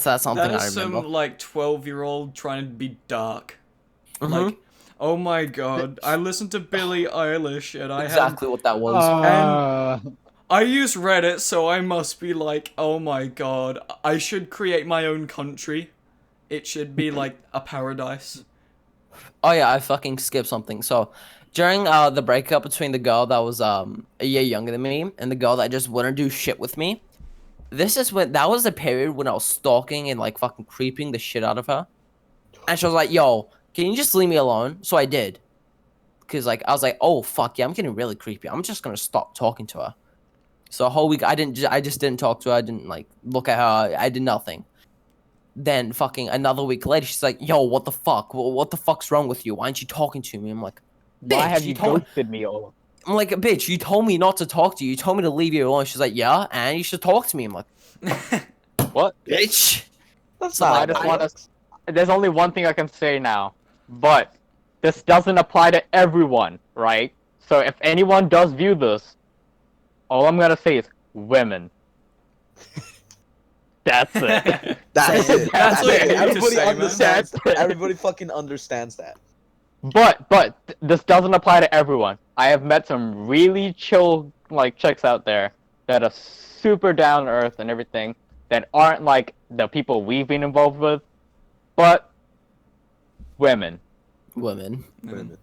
something That I is remember. some like 12-year-old trying to be dark. Mhm. Like, oh my god, I listened to Billie Eilish and I Exactly what that was. I use Reddit, so I must be like, oh my god, I should create my own country. It should be like a paradise. Oh yeah, I fucking skipped something. So during the breakup between the girl that was a year younger than me and the girl that just wouldn't do shit with me, that was the period when I was stalking and like fucking creeping the shit out of her. And she was like, "Yo, can you just leave me alone?" So I did. Cause like I was like, "Oh fuck yeah, I'm getting really creepy. I'm just gonna stop talking to her." So a whole week I just didn't talk to her. I didn't like look at her. I did nothing. Then fucking another week later, she's like, "Yo, what the fuck? What the fuck's wrong with you? Why aren't you talking to me?" I'm like, Why "Bitch, have you you told-" ghosted me all? I'm like, "Bitch, you told me not to talk to you. You told me to leave you alone." She's like, "Yeah, and you should talk to me." I'm like, What? "Bitch." That's So, not I how just that want works. to. There's only one thing I can say now, but this doesn't apply to everyone, right? So if anyone does view this, all I'm gonna say is women. That's it. That's Same. it. That's what you it. need to Everybody say, man. understands. That's it. Everybody fucking understands that. But this doesn't apply to everyone. I have met some really chill like chicks out there that are super down to earth and everything that aren't like the people we've been involved with, but women. Women. Women.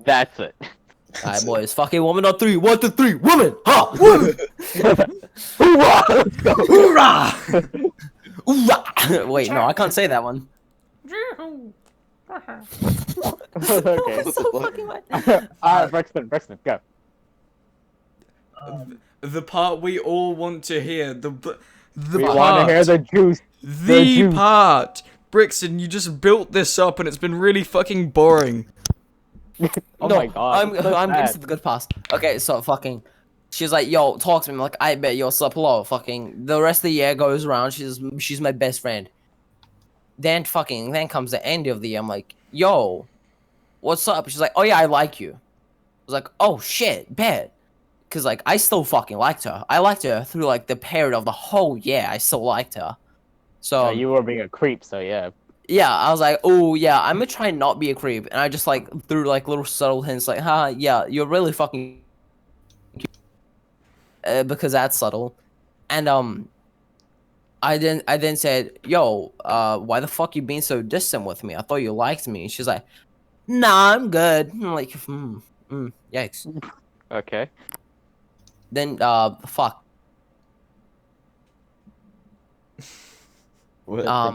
That's it. Alright, boys. Fucking woman on 3. 1, 2, 3. Women. Ha. Women. Hoorah! Let's go. Hoorah! Hoorah! Wait, no, I can't say that one. Okay. So fucking much. Alright, Brixton, go. the part we all want to hear. The We part. want to hear the juice. The juice. part. Brixton, you just built this up and it's been really fucking boring. Oh No, my god. I'm it's so getting sad. to the good parts. Okay, so fucking, she's like, yo, talk to me. I'm like, I bet you're low. Fucking, the rest of the year goes around. She's my best friend. Then comes the end of the year. I'm like, yo, what's up? She's like, oh yeah, I like you. I was like, oh shit, bet. Cause like I still fucking liked her. I liked her through like the period of the whole year. I still liked her. So You were being a creep, so yeah. yeah, I was like, oh yeah, I'm gonna try and not be a creep, and I just like threw like little subtle hints, like, yeah, you're really fucking cute. Because that's subtle, and I then said, yo, why the fuck you being so distant with me? I thought you liked me. She's like, nah, I'm good. I'm like, yikes. Okay. Then fuck.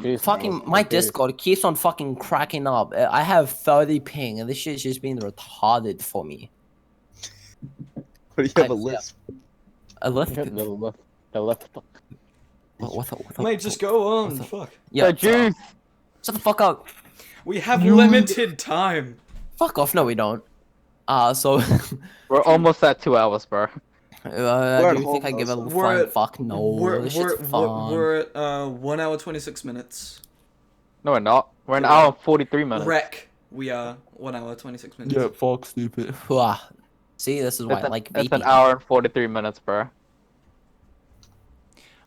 juice, Fucking bro. my The juice. Discord keeps on fucking cracking up. I have 30 ping, and this shit's just being retarded for me. What do you have a Yeah. list? I left. The left. What the? Mate, just go on. what the- Fuck. Yeah, The juice. shut the fuck up. We have limited time. Fuck off. No, we don't. So, We're almost at 2 hours, bro. do at you think I home, give a though, We're flying at- fuck? No, this shit's fun. We're at 1 hour 26 minutes. No, we're not. We're an hour and 43 minutes. Wreck. We are 1 hour 26 minutes. fuck, stupid. See, this is why I like It's an vaping. hour and 43 minutes, bro.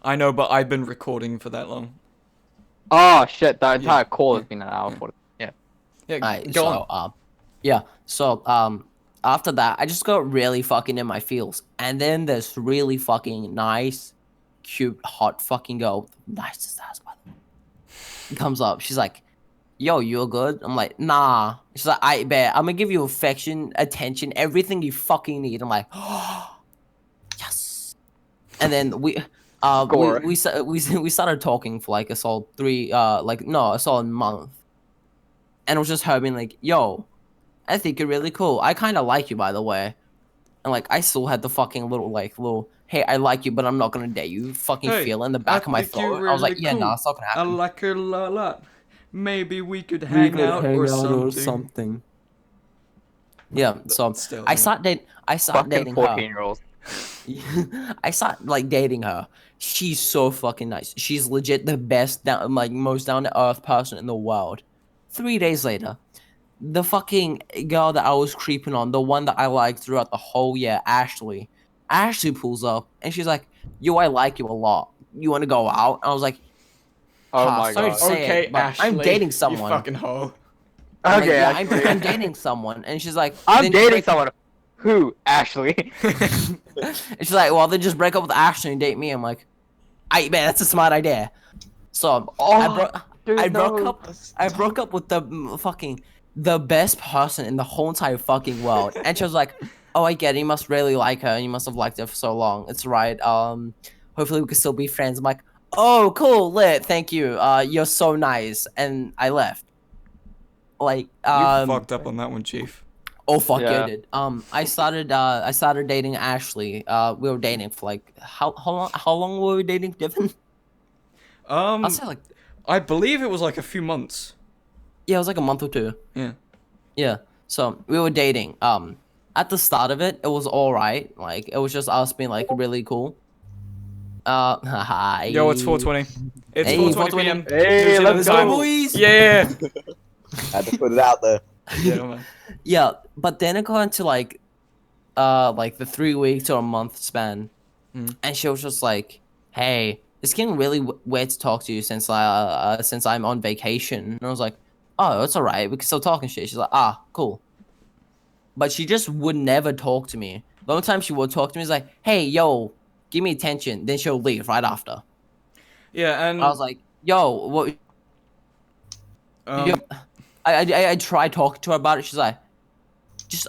I know, but I've been recording for that long. Oh shit, the entire Yeah, call yeah. has been an hour and 40. Yeah. Yeah, Alright, go so, on. yeah, so, after that, I just got really fucking in my feels. And then this really fucking nice, cute, hot fucking girl, nicest ass, by the way, comes up. She's like, yo, you're good? I'm like, nah. She's like, I bet. I'm gonna give you affection, attention, everything you fucking need. I'm like, yes. And then we Score. we started talking for like a solid a solid month. And it was just her being like, yo, I think you're really cool. I kind of like you, by the way. And like, I still had the fucking little, hey, I like you, but I'm not gonna date you. Fucking Hey, feel in the back of my think you're throat. I was like, really yeah, cool. nah, it's not gonna I happen. like her a lot. Maybe we could hang out or something. Yeah, so Still, I yeah. started Fucking dating her. 14-year-olds. I started like dating her. She's so fucking nice. She's legit the best most down to earth person in the world. 3 days later, the fucking girl that I was creeping on, the one that I liked throughout the whole year, Ashley pulls up and she's like, yo, I like you a lot. You want to go out? I was like, Oh "Ha, my sorry god. to say Okay, it, but Ashley. I'm dating You someone." fucking hoe. I'm like, Okay, yeah, Ashley. I'm dating someone. And she's like, I'm "Then dating break- someone. Who? Ashley. And she's like, well, then just break up with Ashley and date me. I'm like, man, that's a smart idea. So I broke up with the best person in the whole entire fucking world. And she was like, oh, I get it. You must really like her. And you must have liked her for so long. It's right. Hopefully we can still be friends. I'm like, oh, cool, lit. Thank you. You're so nice. And I left. Like, You fucked up on that one, Chief. oh fuck yeah, Yeah. I did. I started dating Ashley. We were dating for like how long were we dating, Devon? I'll say like, I believe it was like a few months. yeah, it was like a month or two. Yeah. Yeah. So we were dating. At the start of it, it was all right. Like it was just us being like really cool. Hi. Yo, it's 4:20. It's Hey, 4:20 4:20. p.m. Hey, New Zealand let's time. go, boys. Yeah. Had to put it out there. Yeah, man. Yeah, but then it got into like the 3 weeks or a month span, and she was just like, "Hey, it's getting really weird to talk to you since I'm on vacation." And I was like, "Oh, it's alright. We can still talk and shit." She's like, "Ah, cool." But she just would never talk to me. The only time she would talk to me is like, "Hey, yo, give me attention." Then she'll leave right after. Yeah, and I was like, "Yo, what?" um, I tried talking to her about it. She's like,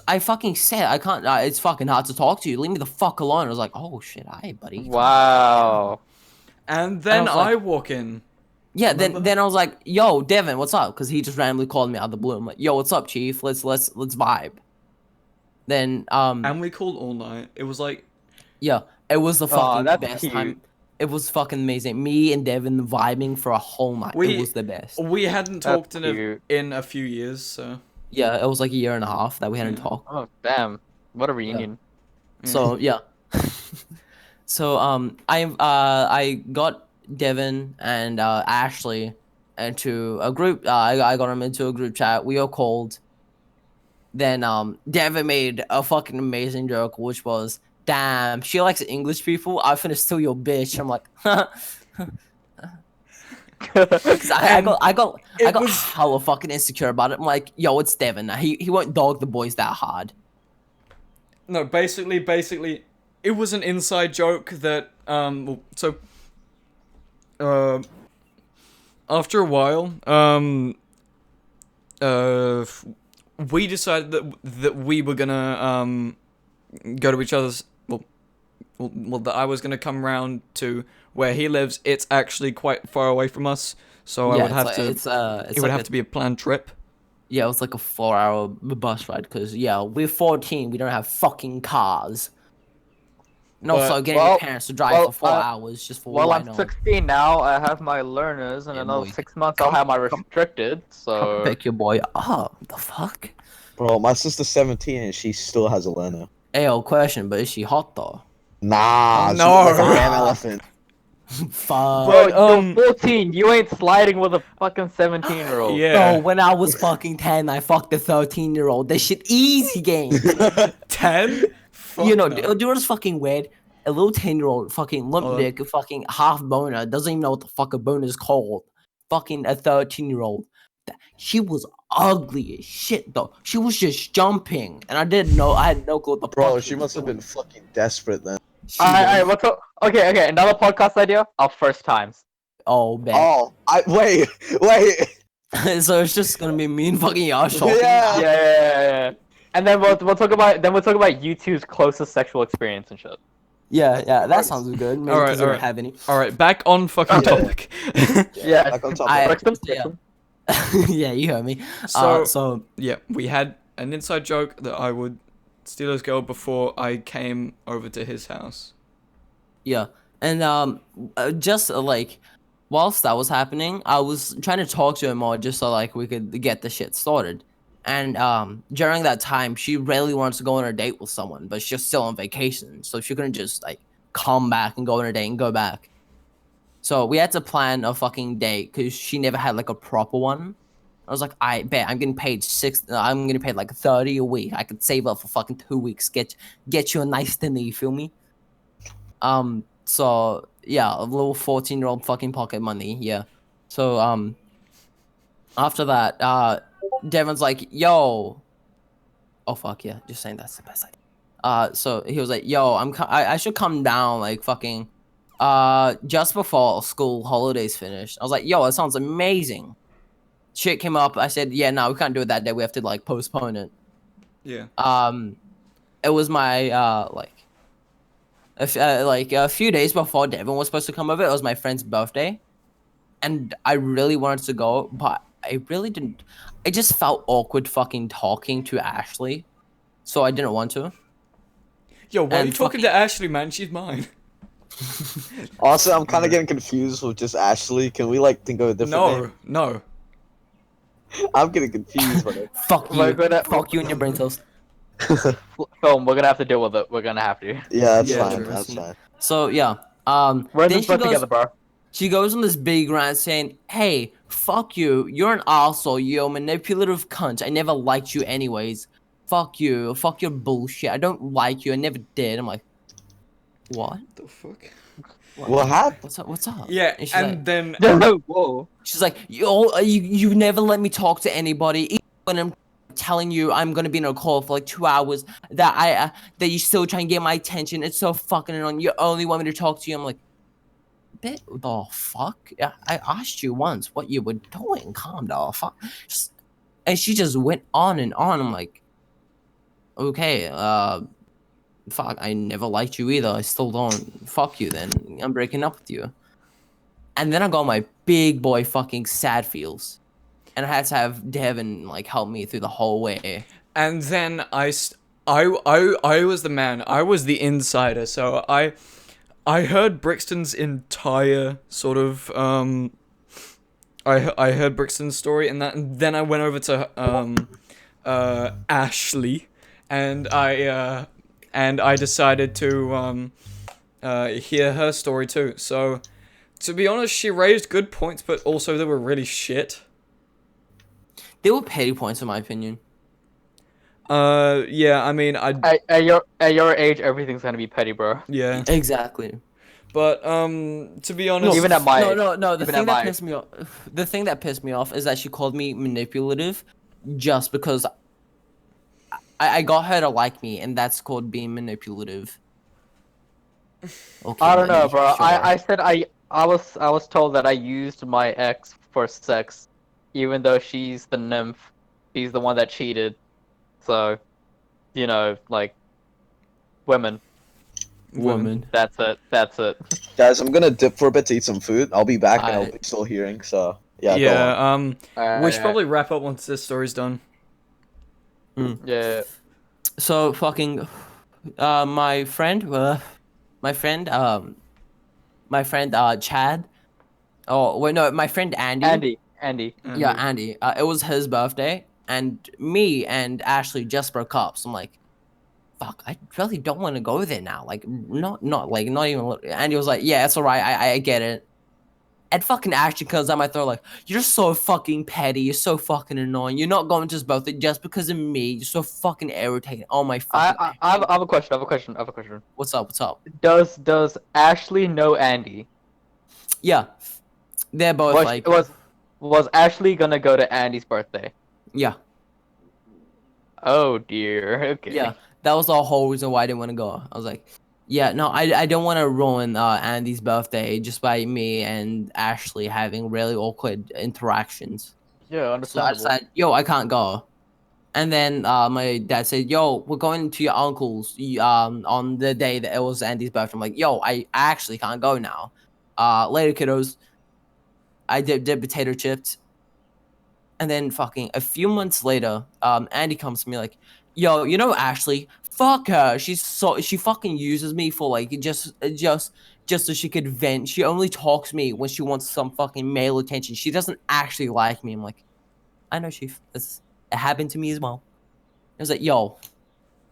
I fucking said I can't. It's fucking hard to talk to you. Leave me the fuck alone. I was like, oh shit, alright, buddy. Wow. and then I was like- I walk in. Yeah. Remember? Then I was like, yo, Devon, what's up? Because he just randomly called me out of the blue. I'm like, yo, what's up, chief? Let's vibe. Then And we called all night. It was like Yeah, it was the fucking that's best cute. time. It was fucking amazing. Me and Devon vibing for a whole night. We- It was the best. We hadn't That's talked cute. in a few years, so Yeah, it was like a year and a half that we hadn't Yeah. talked. Oh damn! What a reunion. So yeah. So I got Devon and Ashley into a group. I got them into a group chat. We all called. Then Devon made a fucking amazing joke, which was, "Damn, she likes English people. I finna steal your bitch." I'm like, because I And got it was- hella fucking insecure about it. I'm like, yo, it's Devon. He won't dog the boys that hard. no, basically, it was an inside joke that after a while, we decided that we were gonna go to each other's well that I was gonna come round to where he lives. It's actually quite far away from us, so I Yeah, would it's have like, to. it's It would like have to be a planned trip. Yeah, it was like a 4-hour bus ride because, yeah, we're 14. We don't have fucking cars. And also, But- getting your well- parents to drive well, for 4 hours just for Well, why I'm not? 16 now. I have my learners, and Yeah, another boy. 6 months I'll have my restricted. So Pick your boy up. The fuck? Bro, my sister's 17 and she still has a learner. Ayo, question, but is she hot though? Nah, she's No. like a damn elephant. Fuck. bro, But, you're 14. You ain't sliding with a fucking 17-year-old. Yeah. No, when I was fucking 10, I fucked a 13-year-old. This shit easy game. 10? You know, no. do you know what's fucking weird? A little 10-year-old fucking limp Hold on. dick, fucking half boner, doesn't even know what the fuck a boner is called. Fucking a 13-year-old. She was ugly as shit though. She was just jumping, and I had no clue what the Bro, fuck she was must have doing. been fucking desperate then. She Alright, was- okay. Another podcast idea. Our first times. Oh, man. Oh, wait. So it's just gonna be me and fucking Yash talking. Yeah. Yeah. And then we'll talk about you two's closest sexual experience and shit. Yeah, that sounds good. Maybe Alright, because we don't alright. have any. All right, back on fucking Yeah. topic. Yeah. Back on top I- of Brixton? yeah. Yeah, you heard me. So- So Yeah, we had an inside joke that I would steal his girl before I came over to his house. yeah, and just like whilst that was happening, I was trying to talk to him more just so like we could get the shit started. And during that time, she really wanted to go on a date with someone, but she's still on vacation, so she couldn't just like come back and go on a date and go back. So we had to plan a fucking date because she never had like a proper one. I was like, I bet I'm getting paid I'm getting paid like 30 a week. I could save up for fucking 2 weeks. Get you a nice dinner. You feel me? So yeah, a little 14-year-old fucking pocket money. Yeah. So after that, Devon's like, yo. Oh fuck yeah, just saying that's the best idea. So he was like, yo, I should come down like fucking just before school holidays finished. I was like, yo, that sounds amazing. Shit came up. I said, yeah, no, we can't do it that day. We have to like postpone it. Yeah. It was my a few days before Devon was supposed to come over. It was my friend's birthday, and I really wanted to go, but I really didn't. I just felt awkward fucking talking to Ashley, so I didn't want to. Yo, why are And you talking fucking- to Ashley, man? She's mine. Also, I'm kind of getting confused with just Ashley. Can we like think of a different name? No. I'm getting confused. But Fuck you. We're gonna- Fuck you and your brain cells. Film, we're gonna have to deal with it. We're gonna have to. yeah, that's Yeah, fine. true. That's fine. So yeah. We're in then this boat together, bro. She goes on this big rant saying, hey, fuck you. You're an arsehole. You're a manipulative cunt. I never liked you anyways. Fuck you. Fuck your bullshit. I don't like you. I never did. I'm like, what? The fuck? What happened? What's up? What's up? Yeah, And and then Whoa. she's like, you never let me talk to anybody. Even when I'm telling you I'm gonna be in a call for like 2 hours, that you still try and get my attention. It's so fucking annoying. You only want me to talk to you. I'm like, bit the fuck? Yeah, I asked you once what you were doing. Calm down, fuck. And she just went on and on. I'm like, okay, fuck. I never liked you either. I still don't. Fuck you. Then I'm breaking up with you. And then I got my big boy fucking sad feels, and I had to have Devon like help me through the whole way. And then I was the man. I was the insider. So I heard Brixton's entire sort of I heard Brixton's story and then I went over to Ashley and I decided to hear her story too. So to be honest, she raised good points, but also they were really shit. They were petty points in my opinion. Yeah, I mean, At your age, everything's gonna be petty, bro. yeah, Exactly. but to be honest, Even at my age. No. The Even thing at that my pissed me off. The thing that pissed me off is that she called me manipulative, just because I got her to like me, and that's called being manipulative. Okay, I don't know, buddy, bro. sure. I said I was told that I used my ex for sex, even though she's the nymph. She's the one that cheated. So, you know, like, women. Woman. That's it. That's it. Guys, I'm gonna dip for a bit to eat some food. I'll be back and I'll Alright. be still hearing. So yeah, go yeah, on. we should probably wrap up once this story's done. Yeah. So fucking, my friend, Chad. Oh wait, no, my friend Andy. Andy. Yeah, Andy. It was his birthday, and me and Ashley just broke up. So I'm like, fuck, I really don't want to go there now. Like, not even. Andy was like, yeah, it's alright. I get it. And fucking Ashley comes out my throat like, you're so fucking petty. You're so fucking annoying. You're not going to his birthday just because of me. You're so fucking irritating. Oh my fucking. I have a question. I have a question. What's up? Does Ashley know Andy? Yeah, they're both Was like. was Ashley gonna go to Andy's birthday? Yeah. Oh dear. Okay. Yeah, that was the whole reason why I didn't want to go. I was like, yeah, no, I don't want to ruin Andy's birthday just by me and Ashley having really awkward interactions. Yeah, So I understandable. decided, yo, I can't go. And then my dad said, yo, we're going to your uncle's on the day that it was Andy's birthday. I'm like, yo, I actually can't go now. Later, kiddos. I did potato chips. And then fucking a few months later, Andy comes to me like, yo, you know Ashley? Fuck her. She fucking uses me for like just so she could vent. She only talks to me when she wants some fucking male attention. She doesn't actually like me. I'm like, I know, Chief. It happened to me as well. I was like, yo,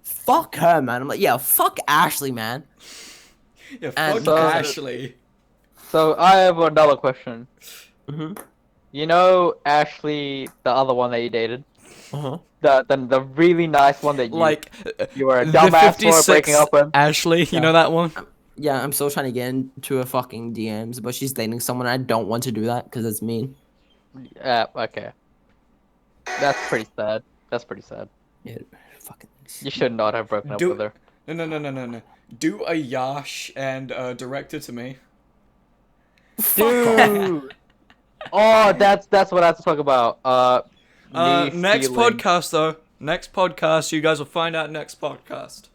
fuck her, man. I'm like, yeah, fuck Ashley, man. Yeah, And fuck because- Ashley. So I have another question. Mm-hmm. You know Ashley, the other one that you dated, Uh-huh. the really nice one that Like you were a the dumbass for 56 breaking up with. Ashley, you Yeah. know that one? Yeah, I'm still trying to get into her fucking DMs, but she's dating someone. I don't want to do that because it's mean. Okay. That's pretty sad. That's pretty sad. Yeah, fucking. You should not have broken up Do- with her. No. Do a Yash and direct it to me. Dude. Oh, that's what I have to talk about. Me Next stealing- podcast though. Next podcast, you guys will find out next podcast.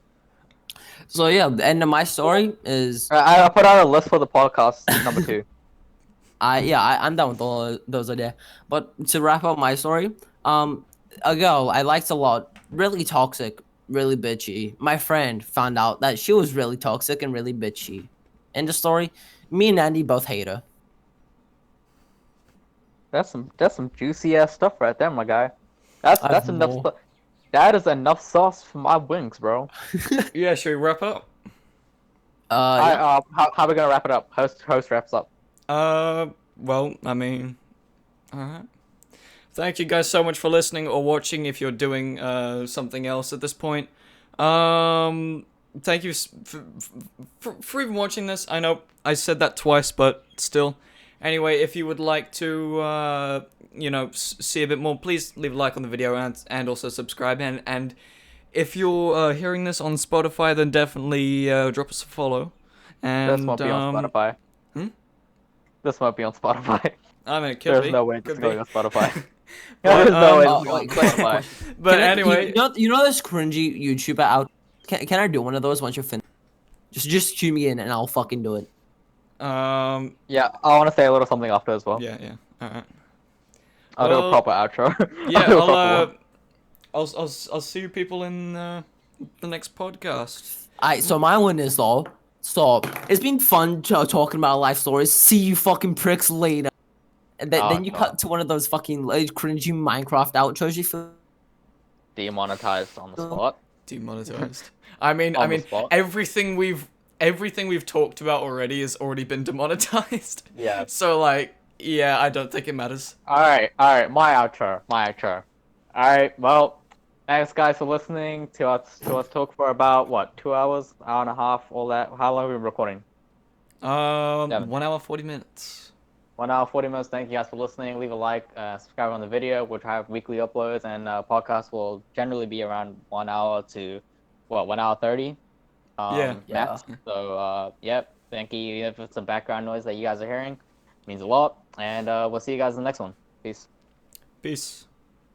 So yeah, the end of my story is I put out a list for the podcast number 2. I'm down with all those ideas. But to wrap up my story, a girl I liked a lot, really toxic, really bitchy. My friend found out that she was really toxic and really bitchy. End of story. Me and Andy both hate her. That's some juicy ass stuff right there, my guy. That's I've enough. more. That is enough sauce for my wings, bro. Yeah, should we wrap up? Yeah. How are we gonna wrap it up? Host wraps up. Well, I mean, alright. Thank you guys so much for listening or watching if you're doing something else at this point. Thank you for even watching this. I know I said that twice, but still. Anyway, if you would like to, see a bit more, please leave a like on the video and also subscribe. And if you're hearing this on Spotify, then definitely drop us a follow. And This won't be on Spotify. Hmm? This won't be on Spotify. I mean, it could There's be. no way Could it's going be. on Spotify. But, There's no way oh, it's going on wait, question, Spotify. question. But Can I- anyway, you know this cringy YouTuber out. Can I do one of those once you're finished? Just cue me in and I'll fucking do it. Yeah, I want to say a little something after as well. yeah, alright. I'll do Well, a proper outro. Yeah, I'll do a proper one. I'll see you people in the next podcast. Alright, so my one is though. So it's been fun talking about life stories. See you fucking pricks later. And then, Oh, then you God. cut to one of those fucking cringy Minecraft outros. You feel Demonetized on the spot. Demonetized. I mean, On the spot. everything we've talked about already has already been demonetized. Yeah. So like, yeah, I don't think it matters. Alright, my outro. Alright, well, thanks guys for listening to us talk for about, what, 2 hours, hour and a half, all that. How long have we been recording? Devon. 1 hour 40 minutes. 1 hour, 40 minutes. Thank you guys for listening. Leave a like, subscribe on the video, which I have weekly uploads, and podcast will generally be around 1 hour to, 1 hour 30? Yeah. Max. So, yep, thank you. Even if it's some background noise that you guys are hearing, it means a lot. And we'll see you guys in the next one. Peace. Peace.